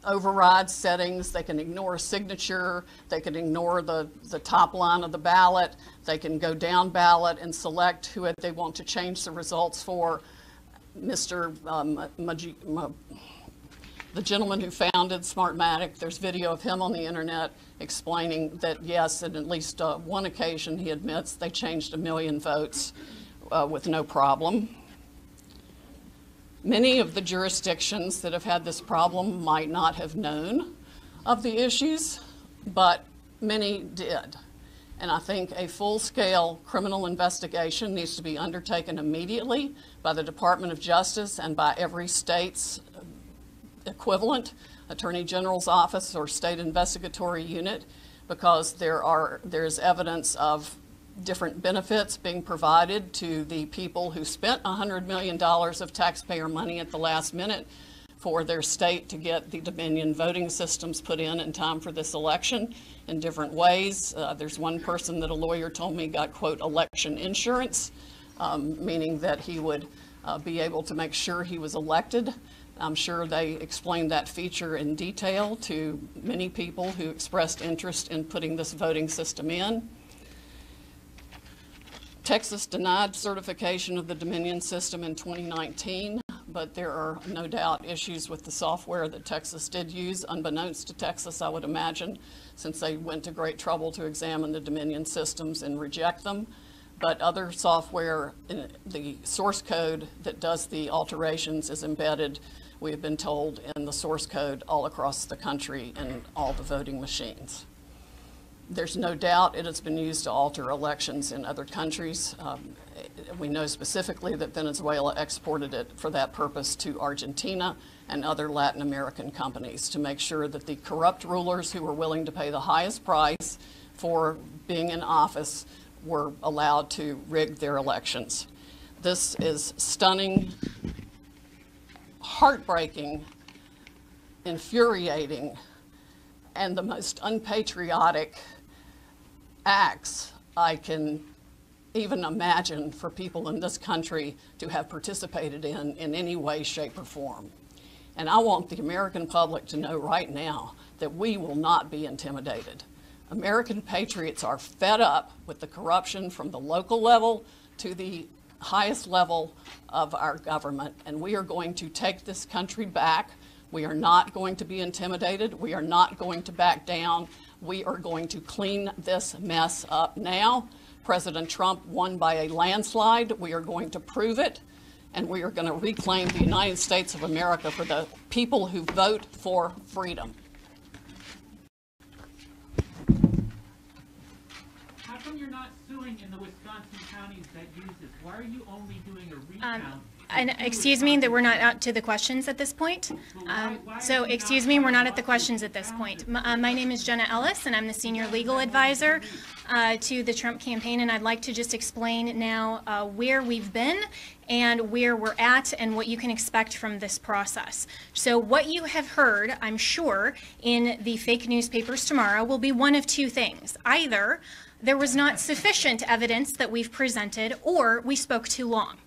override settings. They can ignore a signature. They can ignore the top line of the ballot. They can go down ballot and select who they want to change the results for. The gentleman who founded Smartmatic, there's video of him on the internet explaining that, yes, on at least one occasion, he admits they changed 1 million votes with no problem. Many of the jurisdictions that have had this problem might not have known of the issues, but many did. And I think a full-scale criminal investigation needs to be undertaken immediately by the Department of Justice and by every state's equivalent Attorney General's office or state investigatory unit, because there's evidence of different benefits being provided to the people who spent $100 million of taxpayer money at the last minute for their state to get the Dominion voting systems put in time for this election in different ways. There's one person that a lawyer told me got, quote, election insurance, meaning that he would be able to make sure he was elected I'm sure they explained that feature in detail to many people who expressed interest in putting this voting system in. Texas denied certification of the Dominion system in 2019, but there are no doubt issues with the software that Texas did use, unbeknownst to Texas, I would imagine, since they went to great trouble to examine the Dominion systems and reject them. But other software, the source code that does the alterations is embedded, we have been told, in the source code all across the country in all the voting machines. There's no doubt it has been used to alter elections in other countries. We know specifically that Venezuela exported it for that purpose to Argentina and other Latin American companies to make sure that the corrupt rulers who were willing to pay the highest price for being in office were allowed to rig their elections. This is stunning, heartbreaking, infuriating, and the most unpatriotic acts I can even imagine for people in this country to have participated in any way, shape, or form. And I want the American public to know right now that we will not be intimidated. American patriots are fed up with the corruption from the local level to the highest level of our government, and we are going to take this country back. We are not going to be intimidated. We are not going to back down. We are going to clean this mess up now. President Trump won by a landslide. We are going to prove it, and we are going to reclaim the United States of America for the people who vote for freedom. How come you're not suing in the Wisconsin counties that use this? Why are you only doing a recount? And excuse me, that we're not out to the questions at this point. So excuse me, we're not at the questions at this point. My name is Jenna Ellis, and I'm the senior legal advisor to the Trump campaign, and I'd like to just explain now where we've been and where we're at and what you can expect from this process. So what you have heard, I'm sure, in the fake newspapers tomorrow will be one of two things. Either there was not sufficient evidence that we've presented, or we spoke too long.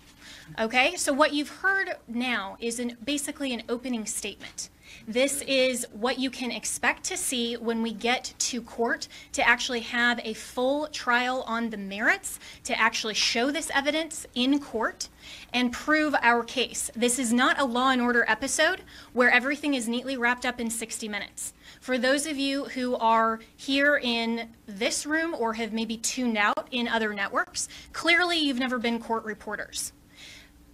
Okay, so what you've heard now is basically an opening statement. This is what you can expect to see when we get to court to actually have a full trial on the merits, to actually show this evidence in court and prove our case. This is not a Law and Order episode where everything is neatly wrapped up in 60 minutes. For those of you who are here in this room or have maybe tuned out in other networks, clearly you've never been court reporters.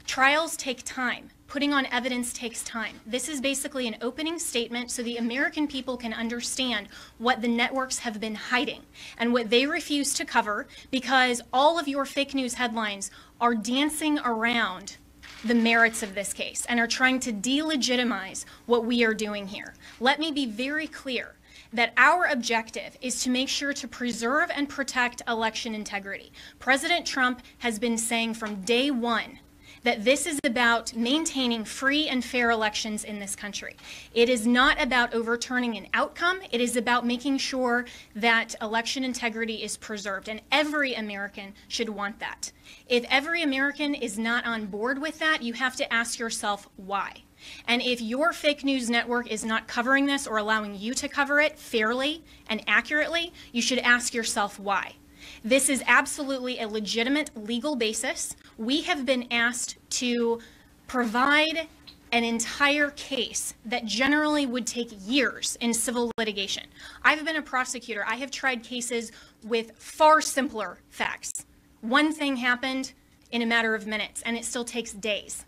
Trials take time. Putting on evidence takes time. This is basically an opening statement so the American people can understand what the networks have been hiding and what they refuse to cover, because all of your fake news headlines are dancing around the merits of this case and are trying to delegitimize what we are doing here. Let me be very clear that our objective is to make sure to preserve and protect election integrity. President Trump has been saying from day one that this is about maintaining free and fair elections in this country. It is not about overturning an outcome. It is about making sure that election integrity is preserved, and every American should want that. If every American is not on board with that, you have to ask yourself why. And if your fake news network is not covering this or allowing you to cover it fairly and accurately, you should ask yourself why. This is absolutely a legitimate legal basis. We have been asked to provide an entire case that generally would take years in civil litigation. I've been a prosecutor. I have tried cases with far simpler facts. One thing happened in a matter of minutes, and it still takes days.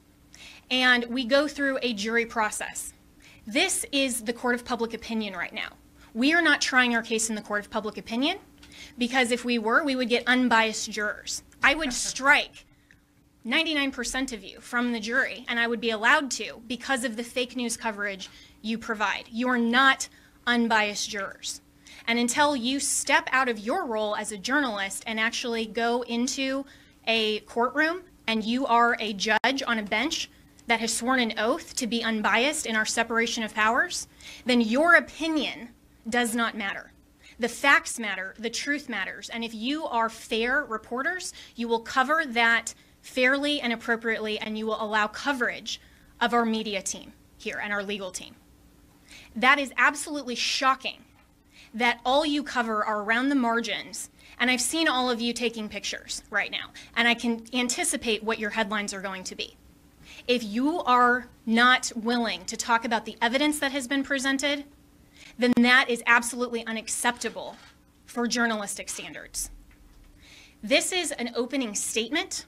And we go through a jury process. This is the court of public opinion right now. We are not trying our case in the court of public opinion, because if we were, we would get unbiased jurors. I would strike 99% of you from the jury, and I would be allowed to because of the fake news coverage you provide. You are not unbiased jurors. And until you step out of your role as a journalist and actually go into a courtroom and you are a judge on a bench that has sworn an oath to be unbiased in our separation of powers, then your opinion does not matter. The facts matter, the truth matters, and if you are fair reporters, you will cover that fairly and appropriately, and you will allow coverage of our media team. here and our legal team. That is absolutely shocking that all you cover are around the margins. And I've seen all of you taking pictures right now, and I can anticipate what your headlines are going to be. If you are not willing to talk about the evidence that has been presented, then that is absolutely unacceptable for journalistic standards. This is an opening statement.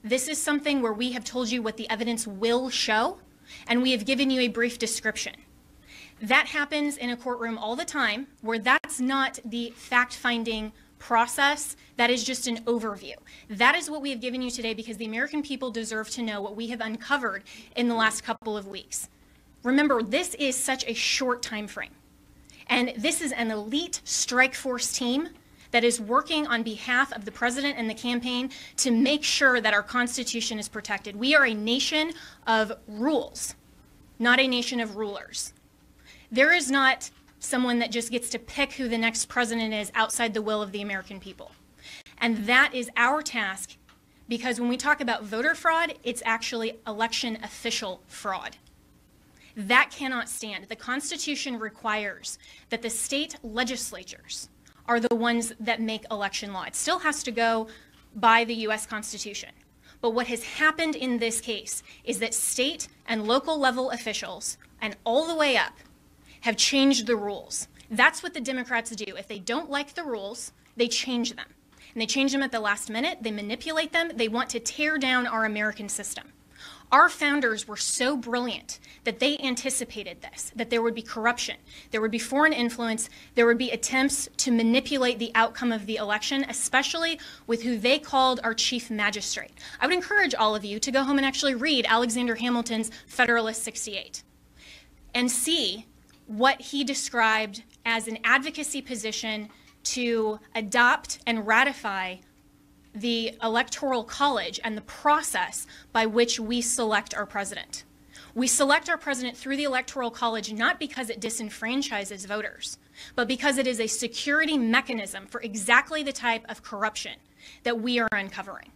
This is something where we have told you what the evidence will show, and we have given you a brief description. That happens in a courtroom all the time, where that's not the fact-finding process. That is just an overview. That is what we have given you today, because the American people deserve to know what we have uncovered in the last couple of weeks. Remember, this is such a short time frame. And this is an elite strike force team that is working on behalf of the president and the campaign to make sure that our Constitution is protected. We are a nation of rules, not a nation of rulers. There is not someone that just gets to pick who the next president is outside the will of the American people. And that is our task, because when we talk about voter fraud, it's actually election official fraud. That cannot stand. The Constitution requires that the state legislatures are the ones that make election law. It still has to go by the U.S. Constitution. But what has happened in this case is that state and local level officials, and all the way up, have changed the rules. That's what the Democrats do. If they don't like the rules, they change them. And they change them at the last minute. They manipulate them. They want to tear down our American system. Our founders were so brilliant that they anticipated this, that there would be corruption, there would be foreign influence, there would be attempts to manipulate the outcome of the election, especially with who they called our chief magistrate. I would encourage all of you to go home and actually read Alexander Hamilton's Federalist 68 and see what he described as an advocacy position to adopt and ratify the Electoral College and the process by which we select our president. We select our president through the Electoral College not because it disenfranchises voters, but because it is a security mechanism for exactly the type of corruption that we are uncovering.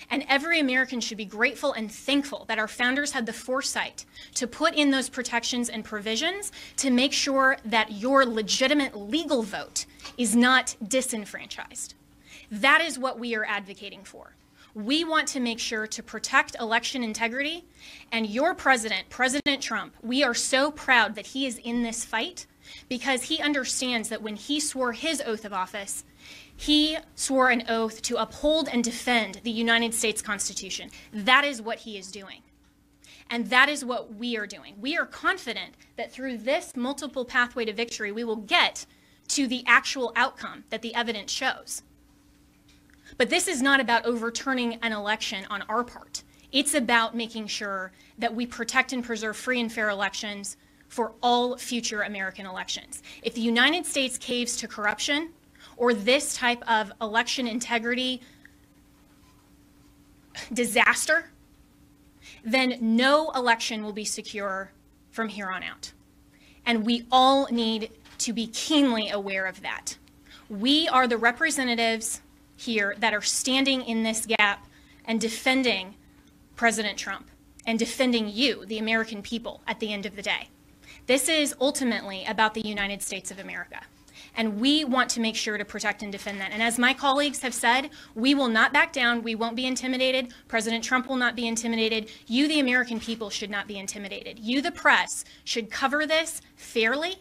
And every American should be grateful and thankful that our founders had the foresight to put in those protections and provisions to make sure that your legitimate legal vote is not disenfranchised. That is what we are advocating for. We want to make sure to protect election integrity, and your president, President Trump, we are so proud that he is in this fight because he understands that when he swore his oath of office, he swore an oath to uphold and defend the United States Constitution. That is what he is doing. And that is what we are doing. We are confident that through this multiple pathway to victory, we will get to the actual outcome that the evidence shows. But this is not about overturning an election on our part. It's about making sure that we protect and preserve free and fair elections for all future American elections. If the United States caves to corruption or this type of election integrity disaster, then no election will be secure from here on out. And we all need to be keenly aware of that. We are the representatives here that are standing in this gap and defending President Trump and defending you, the American people, at the end of the day. This is ultimately about the United States of America. And we want to make sure to protect and defend that. And as my colleagues have said, we will not back down. We won't be intimidated. President Trump will not be intimidated. You, the American people, should not be intimidated. You, the press, should cover this fairly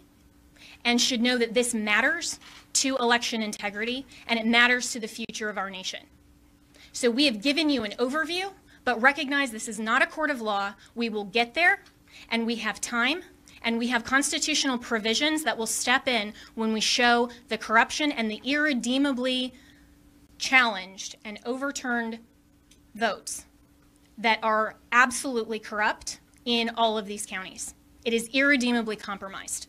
and should know that this matters to election integrity and it matters to the future of our nation. So we have given you an overview, but recognize this is not a court of law. We will get there, and we have time. And we have constitutional provisions that will step in when we show the corruption and the irredeemably challenged and overturned votes that are absolutely corrupt in all of these counties. It is irredeemably compromised.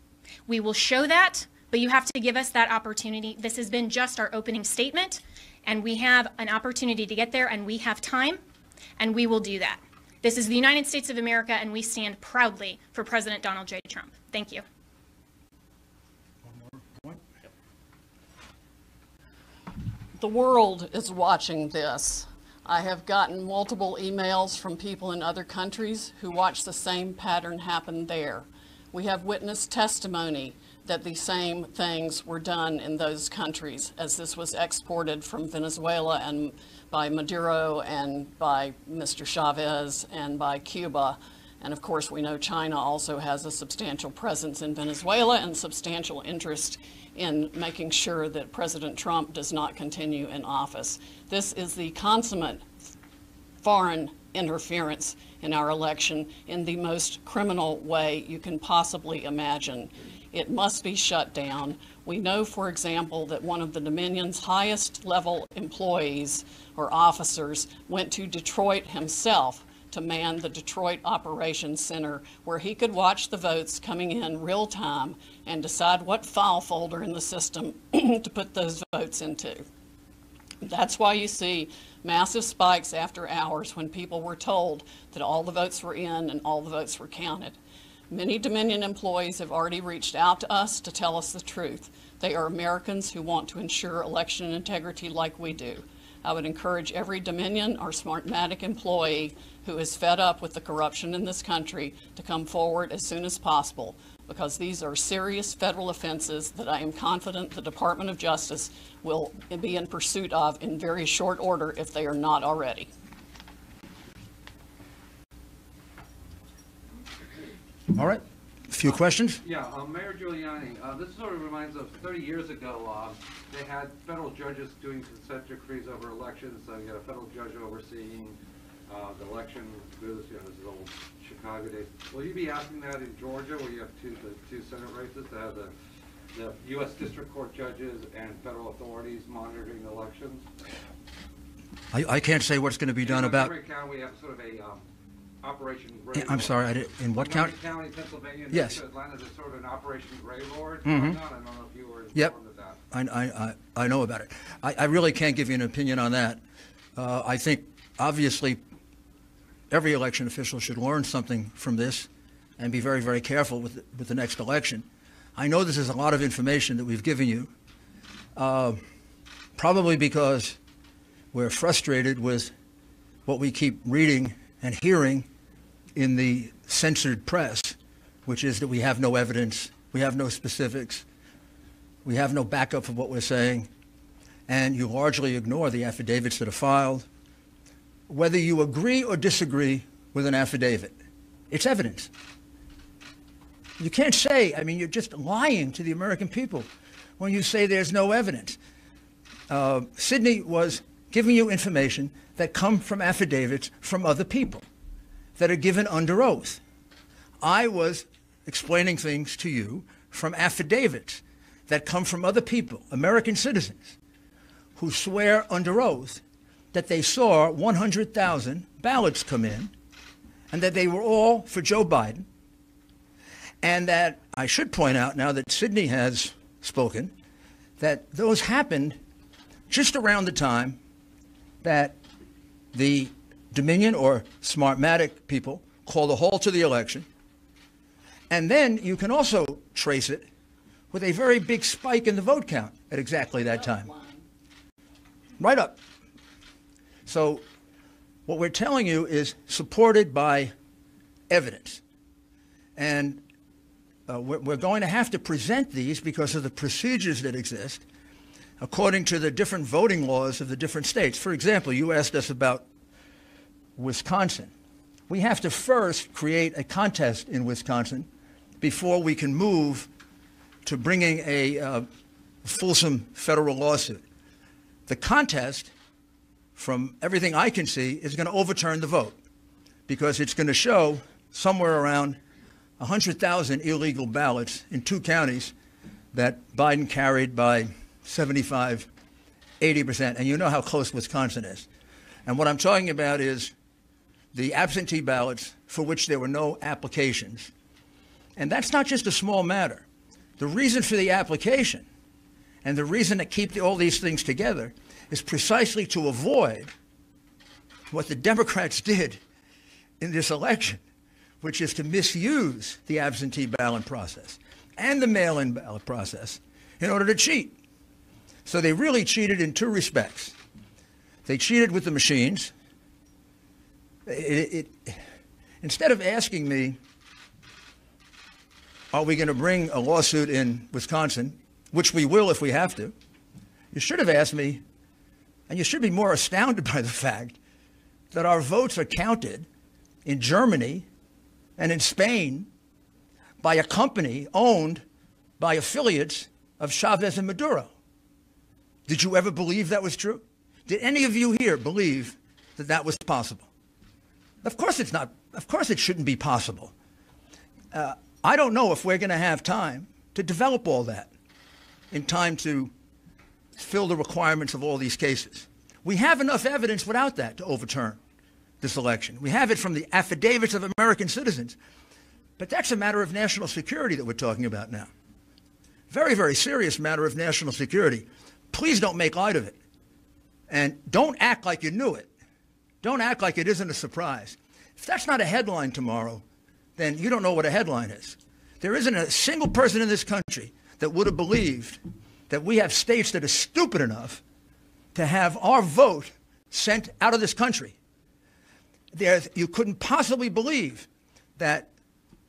We will show that, but you have to give us that opportunity. This has been just our opening statement, and we have an opportunity to get there, and we have time, and we will do that. This is the United States of America, and we stand proudly for President Donald J. Trump. Thank you. One more point. The world is watching this. I have gotten multiple emails from people in other countries who watched the same pattern happen there. We have witnessed testimony that the same things were done in those countries as this was exported from Venezuela and by Maduro and by Mr. Chavez and by Cuba. And of course, we know China also has a substantial presence in Venezuela and substantial interest in making sure that President Trump does not continue in office. This is the consummate foreign interference in our election in the most criminal way you can possibly imagine. It must be shut down. We know, for example, that one of the Dominion's highest level employees or officers went to Detroit himself to man the Detroit Operations Center, where he could watch the votes coming in real time and decide what file folder in the system to put those votes into. That's why you see massive spikes after hours when people were told that all the votes were in and all the votes were counted. Many Dominion employees have already reached out to us to tell us the truth. They are Americans who want to ensure election integrity like we do. I would encourage every Dominion or Smartmatic employee who is fed up with the corruption in this country to come forward as soon as possible, because these are serious federal offenses that I am confident the Department of Justice will be in pursuit of in very short order if they are not already. All right. A few questions? Yeah, Mayor Giuliani, this sort of reminds of 30 years ago, they had federal judges doing consent decrees over elections. So you got a federal judge overseeing the election. This is old Chicago days. Will you be asking that in Georgia, where you have the two Senate races, to have the U.S. District Court judges and federal authorities monitoring the elections? I can't say what's going to be done about. In Montgomery County, we have sort of a Operation Gray I'm sorry, in what county? Montgomery County, Pennsylvania. Yes. Atlanta, there's sort of an Operation Gray Lord Mm-hmm. going on. I don't know if you were informed of that. I know about it. I really can't give you an opinion on that. I think, obviously, every election official should learn something from this and be very, very careful with the next election. I know this is a lot of information that we've given you, probably because we're frustrated with what we keep reading and hearing in the censored press, which is that we have no evidence, we have no specifics, we have no backup for what we're saying, and you largely ignore the affidavits that are filed. Whether you agree or disagree with an affidavit, it's evidence. You can't say, I mean, you're just lying to the American people when you say there's no evidence. Sidney was giving you information that come from affidavits from other people that are given under oath. I was explaining things to you from affidavits that come from other people, American citizens, who swear under oath that they saw 100,000 ballots come in and that they were all for Joe Biden, and that I should point out, now that Sidney has spoken, that those happened just around the time that the Dominion or Smartmatic people called a halt to the election. And then you can also trace it with a very big spike in the vote count at exactly that time. Right up. So what we're telling you is supported by evidence. And we're going to have to present these because of the procedures that exist according to the different voting laws of the different states. For example, you asked us about Wisconsin. We have to first create a contest in Wisconsin before we can move to bringing a fulsome federal lawsuit. The contest, from everything I can see, is going to overturn the vote because it's going to show somewhere around 100,000 illegal ballots in 2 counties that Biden carried by 75, 80%. And you know how close Wisconsin is. And what I'm talking about is the absentee ballots for which there were no applications. And that's not just a small matter. The reason for the application and the reason to keep all these things together is precisely to avoid what the Democrats did in this election, which is to misuse the absentee ballot process and the mail-in ballot process in order to cheat. So they really cheated in 2 respects. They cheated with the machines. Instead of asking me, are we going to bring a lawsuit in Wisconsin, which we will if we have to, you should have asked me, and you should be more astounded by the fact that our votes are counted in Germany and in Spain by a company owned by affiliates of Chavez and Maduro. Did you ever believe that was true? Did any of you here believe that that was possible? Of course it's not. Of course it shouldn't be possible. I don't know if we're going to have time to develop all that in time to fill the requirements of all these cases. We have enough evidence without that to overturn this election. We have it from the affidavits of American citizens. But that's a matter of national security that we're talking about now. Very, very serious matter of national security. Please don't make light of it. And don't act like you knew it. Don't act like it isn't a surprise. If that's not a headline tomorrow, then you don't know what a headline is. There isn't a single person in this country that would have believed that we have states that are stupid enough to have our vote sent out of this country. You couldn't possibly believe that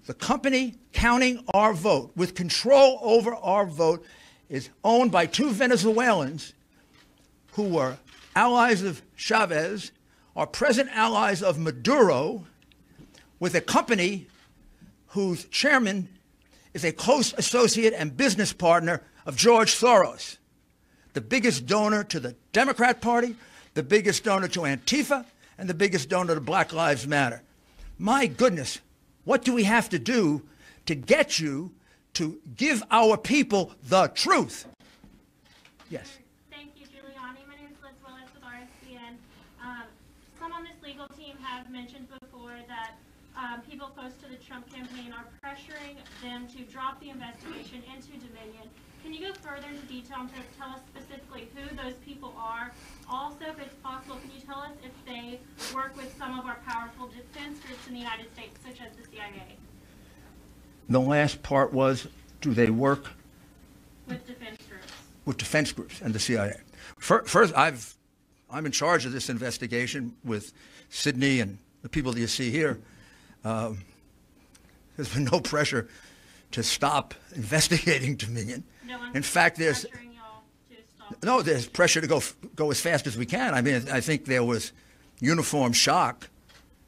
the company counting our vote, with control over our vote, is owned by two Venezuelans who were allies of Chavez, are present allies of Maduro, with a company whose chairman is a close associate and business partner of George Soros, the biggest donor to the Democrat Party, the biggest donor to Antifa, and the biggest donor to Black Lives Matter. My goodness, what do we have to do to get you to give our people the truth? Yes. Thank you, Giuliani. My name is Liz Willis with RSCN. Some on this legal team have mentioned before that people close to the Trump campaign are pressuring them to drop the investigation into Dominion. Can you go further into detail and tell us specifically who those people are? Also, if it's possible, can you tell us if they work with some of our powerful defense groups in the United States, such as the CIA? The last part was, do they work with defense groups? With defense groups and the CIA. First, I'm in charge of this investigation with Sydney and the people that you see here. There's been no pressure to stop investigating Dominion. No one's in fact, there's pressuring y'all to stop. No, there's pressure to go as fast as we can. I mean, I think there was uniform shock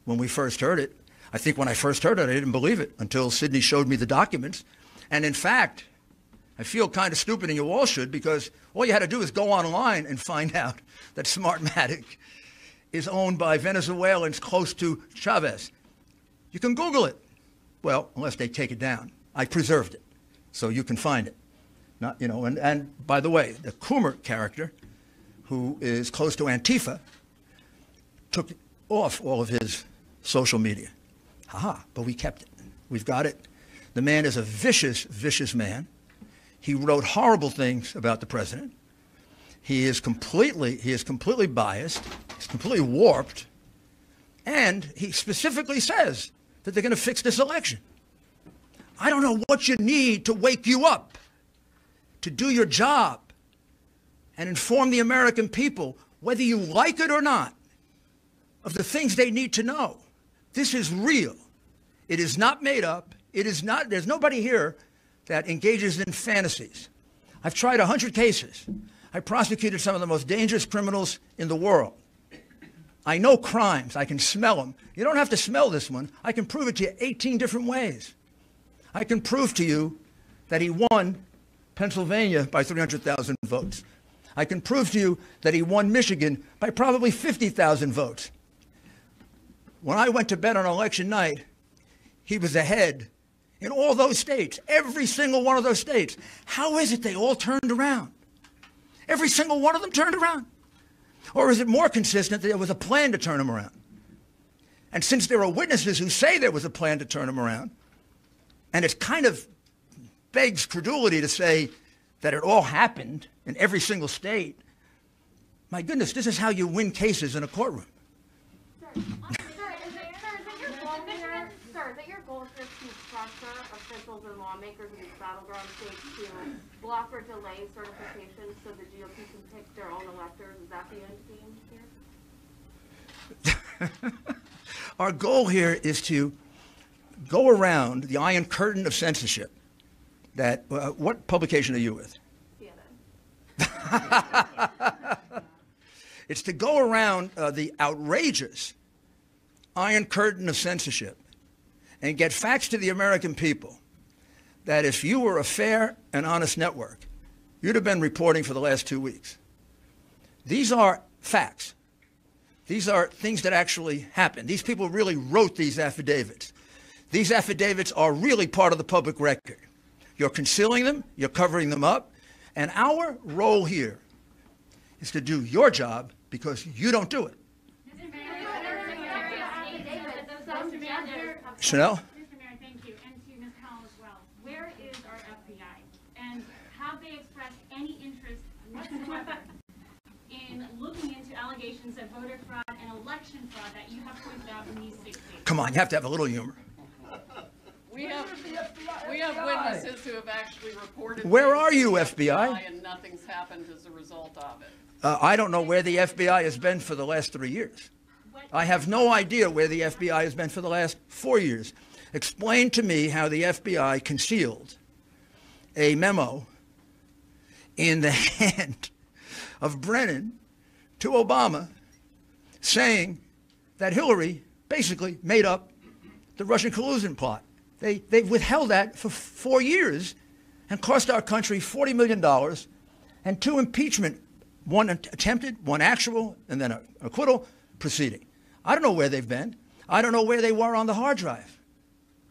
when we first heard it. I think when I first heard it, I didn't believe it until Sydney showed me the documents. And in fact, I feel kind of stupid, and you all should, because all you had to do is go online and find out that Smartmatic is owned by Venezuelans close to Chavez. You can Google it. Well, unless they take it down. I preserved it, so you can find it. Not, you know, and by the way, the Coomer character, who is close to Antifa, took off all of his social media. But we kept it. We've got it. The man is a vicious, vicious man. He wrote horrible things about the president. He is completely biased. He's completely warped. And he specifically says that they're going to fix this election. I don't know what you need to wake you up to do your job and inform the American people, whether you like it or not, of the things they need to know. This is real. It is not made up. It is not, there's nobody here that engages in fantasies. I've tried 100 cases. I prosecuted some of the most dangerous criminals in the world. I know crimes. I can smell them. You don't have to smell this one. I can prove it to you 18 different ways. I can prove to you that he won Pennsylvania by 300,000 votes. I can prove to you that he won Michigan by probably 50,000 votes. When I went to bed on election night, he was ahead in all those states, every single one of those states. How is it they all turned around? Every single one of them turned around. Or is it more consistent that there was a plan to turn him around? And since there are witnesses who say there was a plan to turn him around, and it kind of begs credulity to say that it all happened in every single state, my goodness, this is how you win cases in a courtroom. Sir, is it your goal this to pressure officials or lawmakers in these battleground states to block or delay certification so the GOP can pick their own electors? Is that the end game here? Our goal here is to go around the iron curtain of censorship that, what publication are you with? It's to go around the outrageous iron curtain of censorship and get facts to the American people that if you were a fair and honest network, you'd have been reporting for the last 2 weeks. These are facts. These are things that actually happened. These people really wrote these affidavits. These affidavits are really part of the public record. You're concealing them, you're covering them up, and our role here is to do your job because you don't do it. Chanel? Mr. Mayor, thank you, and to Ms. Powell as well. Where is our FBI? And have they expressed any interest whatsoever in looking into allegations of voter fraud and election fraud that you have pointed out in these 6 states? Come on, you have to have a little humor. We have witnesses who have actually reported. Where are things you, to the FBI? And nothing's happened as a result of it. I don't know where the FBI has been for the last 3 years. I have no idea where the FBI has been for the last 4 years. Explain to me how the FBI concealed a memo in the hand of Brennan to Obama saying that Hillary basically made up the Russian collusion plot. They withheld that for 4 years and cost our country $40 million and 2 impeachment, one attempted, one actual, and then an acquittal proceeding. I don't know where they've been. I don't know where they were on the hard drive.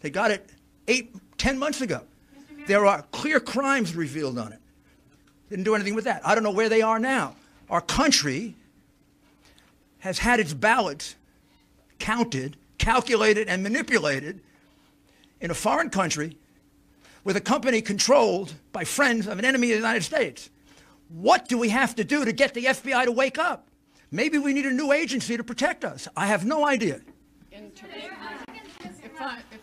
They got it 10 months ago. There are clear crimes revealed on it. Didn't do anything with that. I don't know where they are now. Our country has had its ballots counted, calculated, and manipulated in a foreign country with a company controlled by friends of an enemy of the United States. What do we have to do to get the FBI to wake up? Maybe we need a new agency to protect us. I have no idea. If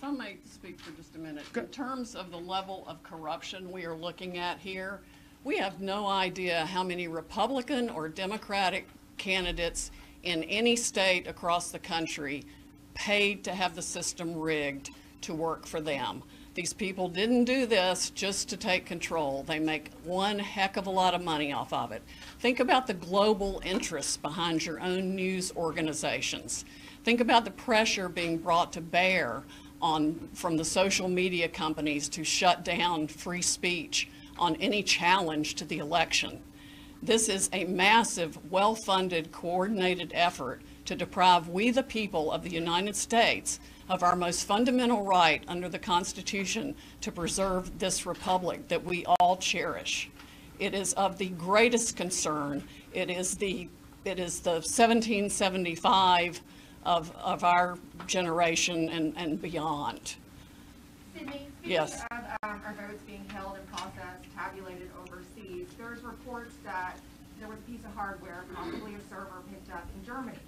I may speak for just a minute. In terms of the level of corruption we are looking at here, we have no idea how many Republican or Democratic candidates in any state across the country paid to have the system rigged to work for them. These people didn't do this just to take control. They make one heck of a lot of money off of it. Think about the global interests behind your own news organizations. Think about the pressure being brought to bear from the social media companies to shut down free speech on any challenge to the election. This is a massive, well-funded, coordinated effort to deprive we the people of the United States of our most fundamental right under the Constitution to preserve this republic that we all cherish. It is of the greatest concern. It is the 1775 of our generation and beyond. Sydney, yes. Speaking of our votes being held and processed, tabulated overseas, there's reports that there was a piece of hardware, possibly a server, picked up in Germany.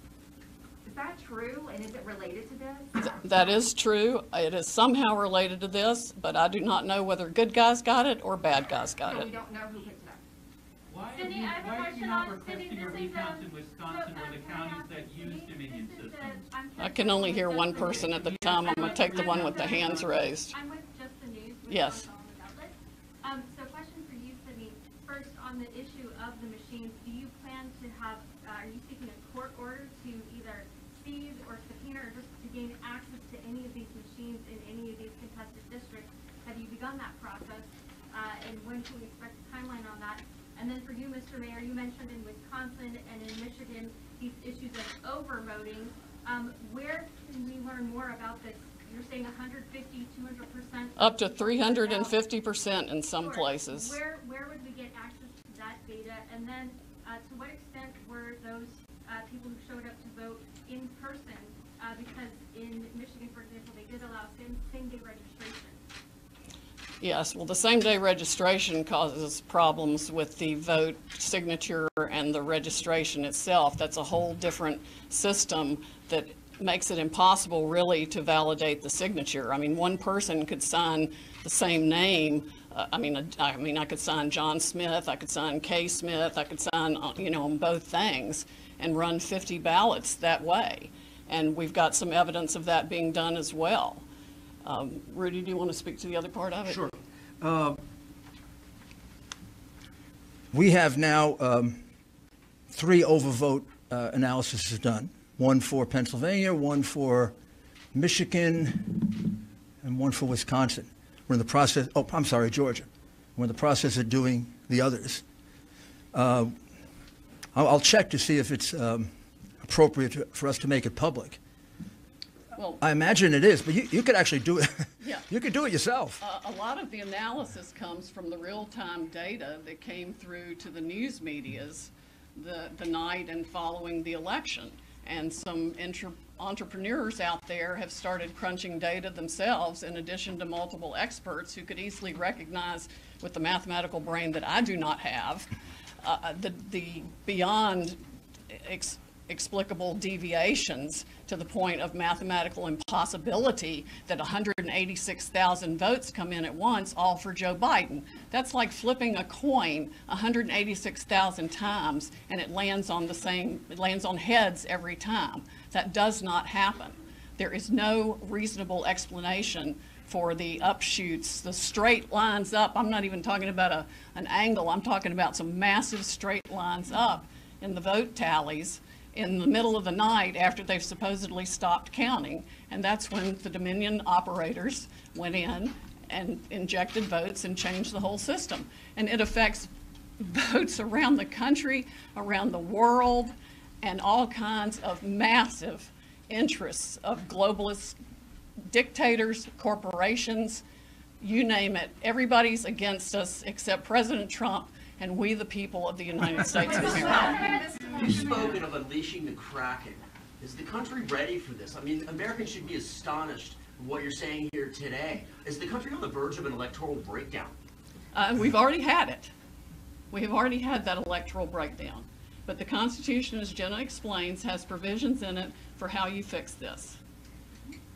Is that true, and is it related to this? That is true. It is somehow related to this, but I do not know whether good guys got it or bad guys got So it. we don't know who picked it up. Why Cindy, I have a are you question not on- Cindy, requesting a this is, recounts in Wisconsin or the counties that use Dominion systems? I can only hear one person at the time. I'm going to take the one with the hands raised. I'm with Just the News. Yes. So question for you, Sydney. First, on the issue of the machines, do you plan to have, are you seeking a court order to either seize or subpoena or just to gain access to any of these machines in any of these contested districts? Have you begun that process? And when can we expect a timeline on that? And then for you, Mr. Mayor, you mentioned in Wisconsin and in Michigan these issues of overvoting. Where can we learn more about this? You're saying 150, 200%? Up to 350% in some Sure. places. Where would we get access to that data? And then to what extent were those people who showed up to vote in person? Because in Michigan, for example, they did allow same-day registration. Yes, well, the same-day registration causes problems with the vote signature and the registration itself. That's a whole different system that makes it impossible really to validate the signature. I mean, one person could sign the same name. I mean, I could sign John Smith, I could sign K. Smith, I could sign, on both things and run 50 ballots that way. And we've got some evidence of that being done as well. Rudy, do you want to speak to the other part of it? Sure. We have now 3 overvote analyses done. One for Pennsylvania, one for Michigan, and one for Wisconsin. We're in the process, Georgia. We're in the process of doing the others. I'll check to see if it's appropriate for us to make it public. Well, I imagine it is, but you could actually do it. Yeah. You could do it yourself. A lot of the analysis comes from the real-time data that came through to the news medias the night and following the election. And some entrepreneurs out there have started crunching data themselves, in addition to multiple experts who could easily recognize, with the mathematical brain that I do not have, the beyond explicable deviations to the point of mathematical impossibility that 186,000 votes come in at once, all for Joe Biden. That's like flipping a coin 186,000 times and it lands on heads every time. That does not happen. There is no reasonable explanation for the upshoots, the straight lines up. I'm not even talking about an angle. I'm talking about some massive straight lines up in the vote tallies in the middle of the night after they've supposedly stopped counting. And that's when the Dominion operators went in and injected votes and changed the whole system. And it affects votes around the country, around the world, and all kinds of massive interests of globalists, dictators, corporations, you name it. Everybody's against us except President Trump and we the people of the United States of America. You've spoken of unleashing the Kraken. Is the country ready for this? I mean, Americans should be astonished at what you're saying here today. Is the country on the verge of an electoral breakdown? We've already had it. We have already had that electoral breakdown. But the Constitution, as Jenna explains, has provisions in it for how you fix this.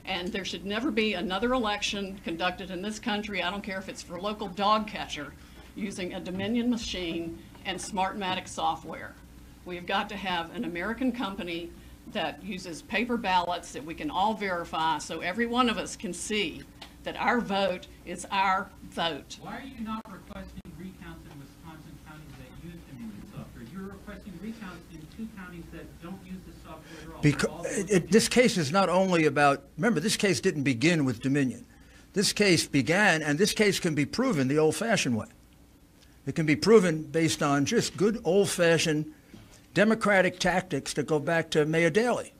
And there should never be another election conducted in this country, I don't care if it's for local dog catcher, using a Dominion machine and Smartmatic software. We've got to have an American company that uses paper ballots that we can all verify so every one of us can see that our vote is our vote. Why are you not requesting recounts in Wisconsin counties that use Dominion software? You're requesting recounts in 2 counties that don't use the software at all. Because this case is not only about, remember, this case didn't begin with Dominion. This case began, and this case can be proven the old-fashioned way. It can be proven based on just good old-fashioned democratic tactics that go back to Mayor Daley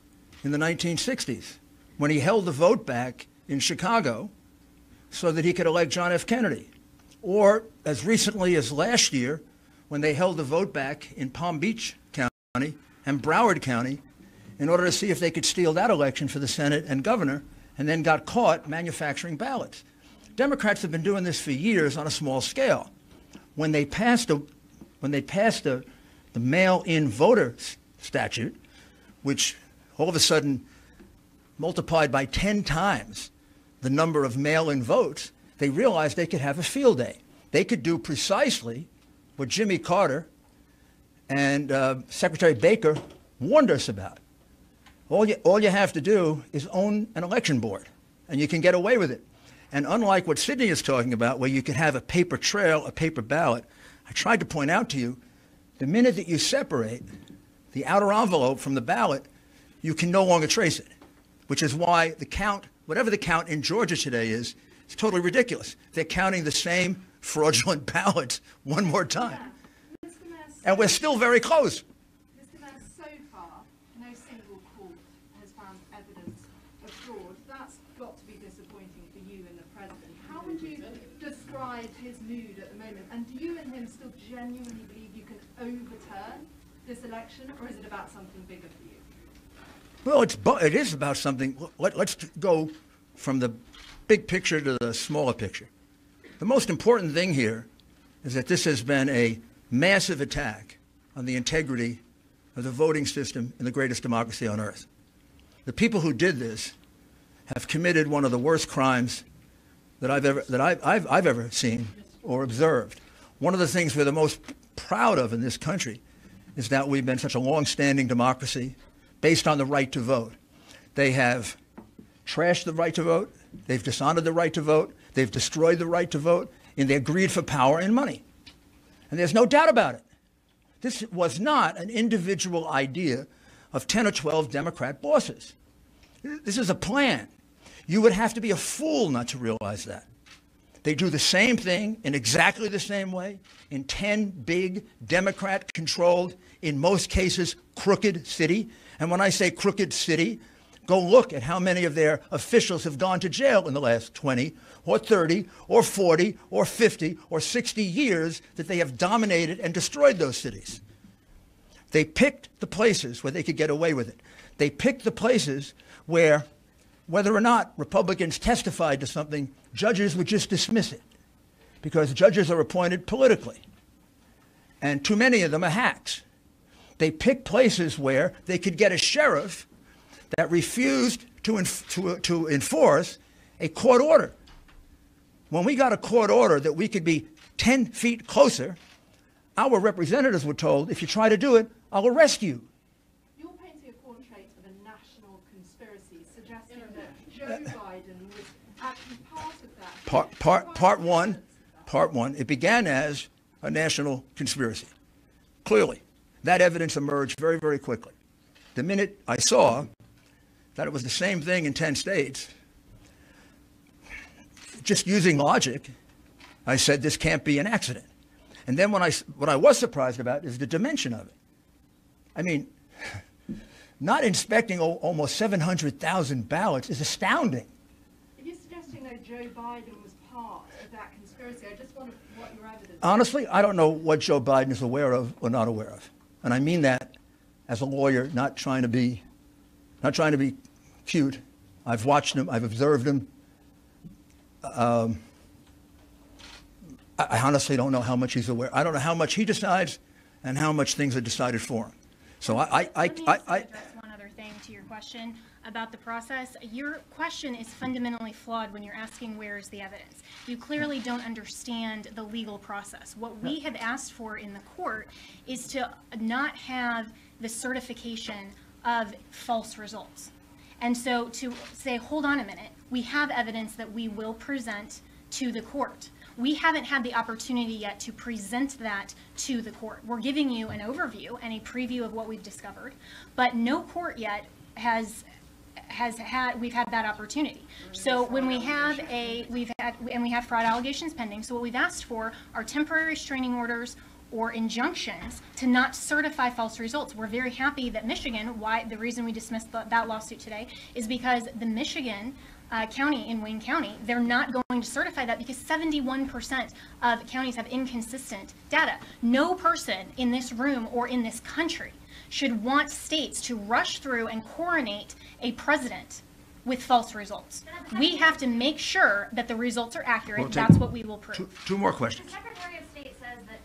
in the 1960s, when he held the vote back in Chicago so that he could elect John F. Kennedy. Or as recently as last year, when they held the vote back in Palm Beach County and Broward County in order to see if they could steal that election for the Senate and governor, and then got caught manufacturing ballots. Democrats have been doing this for years on a small scale. When they passed the mail-in voter statute, which all of a sudden multiplied by 10 times the number of mail-in votes, they realized they could have a field day. They could do precisely what Jimmy Carter and Secretary Baker warned us about. All you have to do is own an election board, and you can get away with it. And unlike what Sydney is talking about, where you can have a paper trail, a paper ballot, I tried to point out to you, the minute that you separate the outer envelope from the ballot, you can no longer trace it, which is why the count, whatever the count in Georgia today is totally ridiculous. They're counting the same fraudulent ballots one more time. Yeah. And we're still very close. Mr. Mayor, so far, no single court has found evidence of fraud. That's got to be disappointing for you and the President. How would you describe his mood at the moment? And do you and him still genuinely believe you can overturn this election, or is it about something bigger for you? Well, it is about something. Let's go from the big picture to the smaller picture. The most important thing here is that this has been a massive attack on the integrity of the voting system in the greatest democracy on earth. the people who did this have committed one of the worst crimes that I've ever seen or observed. One of the things we're the most proud of in this country is that we've been such a long-standing democracy based on the right to vote. They have trashed the right to vote. They've dishonored the right to vote. They've destroyed the right to vote in their greed for power and money. And there's no doubt about it. This was not an individual idea of 10 or 12 Democrat bosses. This is a plan. You would have to be a fool not to realize that. They do the same thing in exactly the same way in 10 big Democrat-controlled, in most cases, crooked city. And when I say crooked city, go look at how many of their officials have gone to jail in the last 20 or 30 or 40 or 50 or 60 years that they have dominated and destroyed those cities. They picked the places where they could get away with it. They picked the places where, whether or not Republicans testified to something, judges would just dismiss it because judges are appointed politically. And too many of them are hacks. They picked places where they could get a sheriff that refused to enforce a court order. When we got a court order that we could be 10 feet closer, our representatives were told, if you try to do it, I'll arrest you. You're painting a portrait of a national conspiracy, suggesting that Joe Biden was actually part of that. Part one, it began as a national conspiracy. Clearly, that evidence emerged very, very quickly. The minute I saw that it was the same thing in 10 states, just using logic, I said this can't be an accident. And then what I was surprised about is the dimension of it. I mean, not inspecting almost 700,000 ballots is astounding. If you're suggesting that Joe Biden was part of that conspiracy, I just wonder what your evidence is. Honestly, I don't know what Joe Biden is aware of or not aware of. And I mean that as a lawyer, not trying to be cute. I've watched him. I've observed him. I honestly don't know how much he's aware. I don't know how much he decides and how much things are decided for him. So Let me address one other thing to your question about the process. Your question is fundamentally flawed when you're asking where is the evidence. You clearly don't understand the legal process. What we have asked for in the court is to not have the certification of false results. And so to say, hold on a minute, we have evidence that we will present to the court. We haven't had the opportunity yet to present that to the court. We're giving you an overview and a preview of what we've discovered, but no court yet we've had that opportunity. So when we have we have fraud allegations pending, so what we've asked for are temporary restraining orders or injunctions to not certify false results. We're very happy that Michigan, the reason we dismissed that lawsuit today is because the Michigan county in Wayne County, they're not going to certify that because 71% of counties have inconsistent data. No person in this room or in this country should want states to rush through and coronate a president with false results. We have to make sure that the results are accurate. That's what we will prove. Two more questions. The Secretary of State says that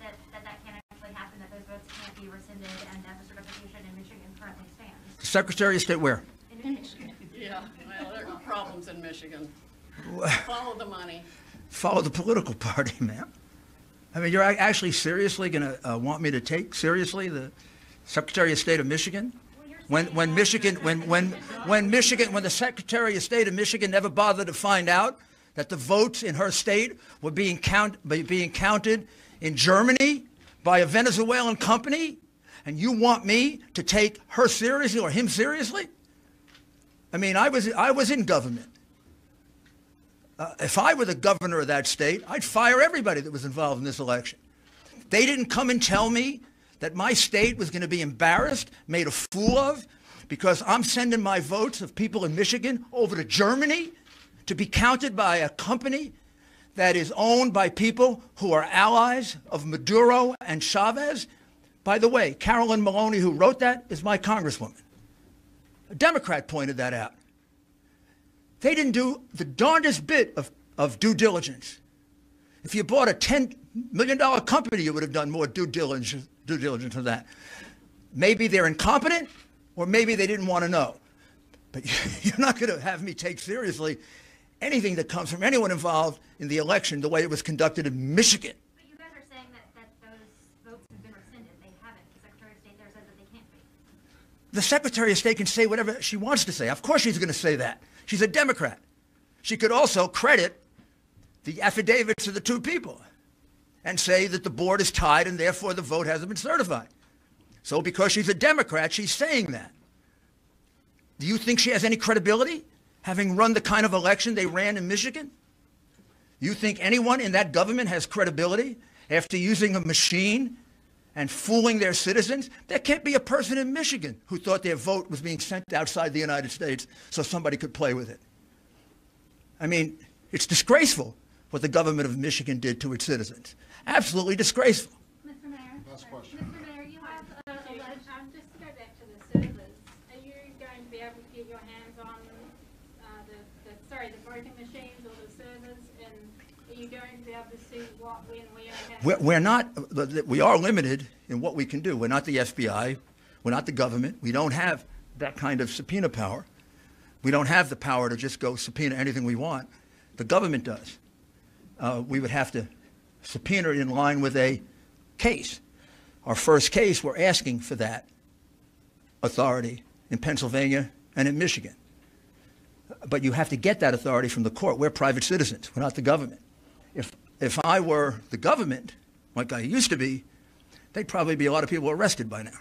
can't actually happen, that those votes can't be rescinded, and that the certification in Michigan currently stands. The Secretary of State where? In Michigan. Yeah, well, there are problems in Michigan. Follow the money. Follow the political party, ma'am. I mean, you're actually seriously going to want me to take seriously the Secretary of State of Michigan? When the Secretary of State of Michigan never bothered to find out that the votes in her state were being counted in Germany by a Venezuelan company, and you want me to take her seriously or him seriously? I mean, I was in government. If I were the governor of that state, I'd fire everybody that was involved in this election. They didn't come and tell me that my state was going to be embarrassed, made a fool of, because I'm sending my votes of people in Michigan over to Germany to be counted by a company that is owned by people who are allies of Maduro and Chavez. By the way, Carolyn Maloney, who wrote that, is my congresswoman. A Democrat pointed that out. They didn't do the darndest bit of due diligence. If you bought a $10 million company, you would have done more due diligence than that. Maybe they're incompetent, or maybe they didn't want to know. But you're not going to have me take seriously anything that comes from anyone involved in the election the way it was conducted in Michigan. But you guys are saying that those votes have been rescinded. They haven't. The Secretary of State there says that they can't be. The Secretary of State can say whatever she wants to say. Of course she's going to say that. She's a Democrat. She could also credit the affidavits of the two people and say that the board is tied and therefore the vote hasn't been certified. So because she's a Democrat, she's saying that. Do you think she has any credibility, having run the kind of election they ran in Michigan? You think anyone in that government has credibility after using a machine and fooling their citizens? There can't be a person in Michigan who thought their vote was being sent outside the United States so somebody could play with it. I mean, it's disgraceful what the government of Michigan did to its citizens. Absolutely disgraceful. Mr. Mayor? Last question. Mr. Mayor, you have alleged... Just to go back to the servers, are you going to be able to get your hands on the voting machines or the servers, and are you going to be able to see what, when, where, We're not, we are limited in what we can do. We're not the FBI. We're not the government. We don't have that kind of subpoena power. We don't have the power to just go subpoena anything we want. The government does. We would have to subpoena it in line with a case. Our first case, we're asking for that authority in Pennsylvania and in Michigan. But you have to get that authority from the court. We're private citizens. We're not the government. If I were the government, like I used to be, there'd probably be a lot of people arrested by now.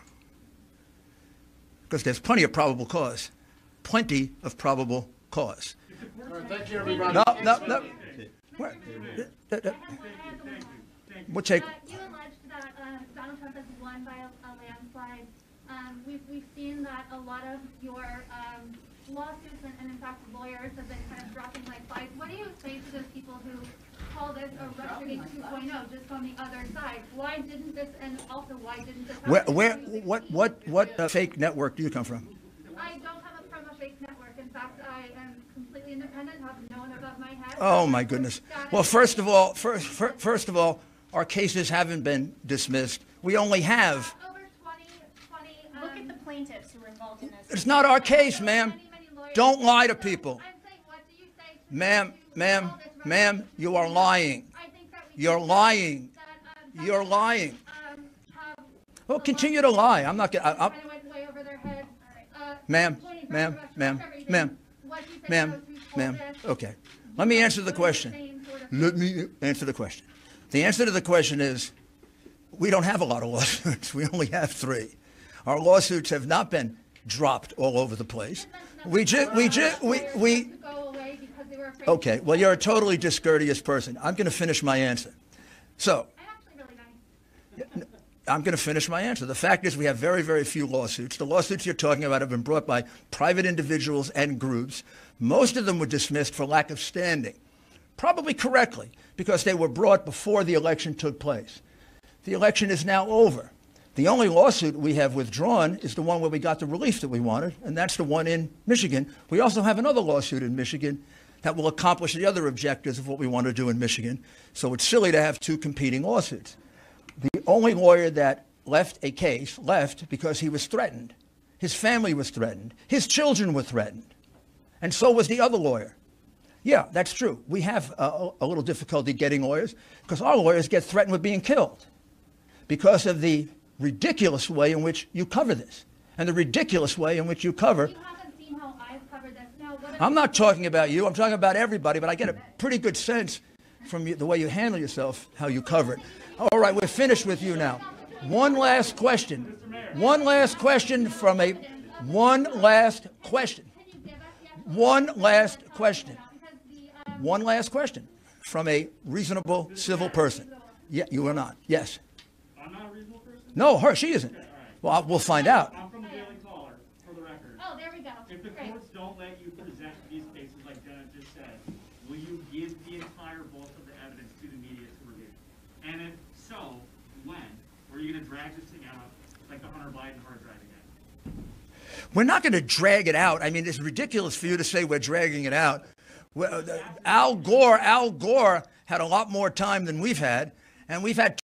Because there's plenty of probable cause. Plenty of probable cause. All right, thank you, everybody. No. We'll take. You alleged that Donald Trump has won by a landslide. We've seen that a lot of your lawsuits and in fact lawyers have been kind of dropping like flies. What do you say to those people who call this a Russiagate 2.0 just on the other side? Why didn't this, and also why didn't this happen? What fake network do you come from? I don't come from a fake network. In fact, I am completely independent, have no one above my head. Oh my goodness. Well, first of all, our cases haven't been dismissed. We only have. Over 20. Look at the plaintiffs who were involved in this. It's not our case, ma'am. Don't lie to people. I'm saying, what do you say to Ma'am, you are lying. You're lying. You're lying. Well, continue to lie. I'm not going to. Ma'am. Okay. Let me answer the question. The answer to the question is, we don't have a lot of lawsuits. We only have 3. Our lawsuits have not been dropped all over the place. Okay, well, you're a totally discourteous person. I'm going to finish my answer. So, I'm going to finish my answer. The fact is we have very, very few lawsuits. The lawsuits you're talking about have been brought by private individuals and groups. Most of them were dismissed for lack of standing, probably correctly, because they were brought before the election took place. The election is now over. The only lawsuit we have withdrawn is the one where we got the relief that we wanted, and that's the one in Michigan. We also have another lawsuit in Michigan that will accomplish the other objectives of what we want to do in Michigan. So it's silly to have 2 competing lawsuits. The only lawyer that left a case left because he was threatened. His family was threatened. His children were threatened. And so was the other lawyer. Yeah, that's true. We have a little difficulty getting lawyers because our lawyers get threatened with being killed because of the ridiculous way in which you cover this and the ridiculous way in which you cover. You haven't seen how I've covered this. Now, I'm not talking about you. I'm talking about everybody, but I get a pretty good sense from the way you handle yourself, how you cover it. All right, we're finished with you now. One last question. One last question from a from a reasonable civil person. Yeah, you are not. Yes. I'm not a reasonable person? No, her, she isn't. Well, we'll find out. I'm from the Daily Caller, for the record. Oh, there we go. If the courts don't let you present these cases like Jenna just said, will you give the entire bulk of the evidence to the media to review? And if so, when? Or are you going to drag this thing out like the Hunter Biden hard drive again? We're not going to drag it out. I mean, it's ridiculous for you to say we're dragging it out. Well, Al Gore had a lot more time than we've had, and we've had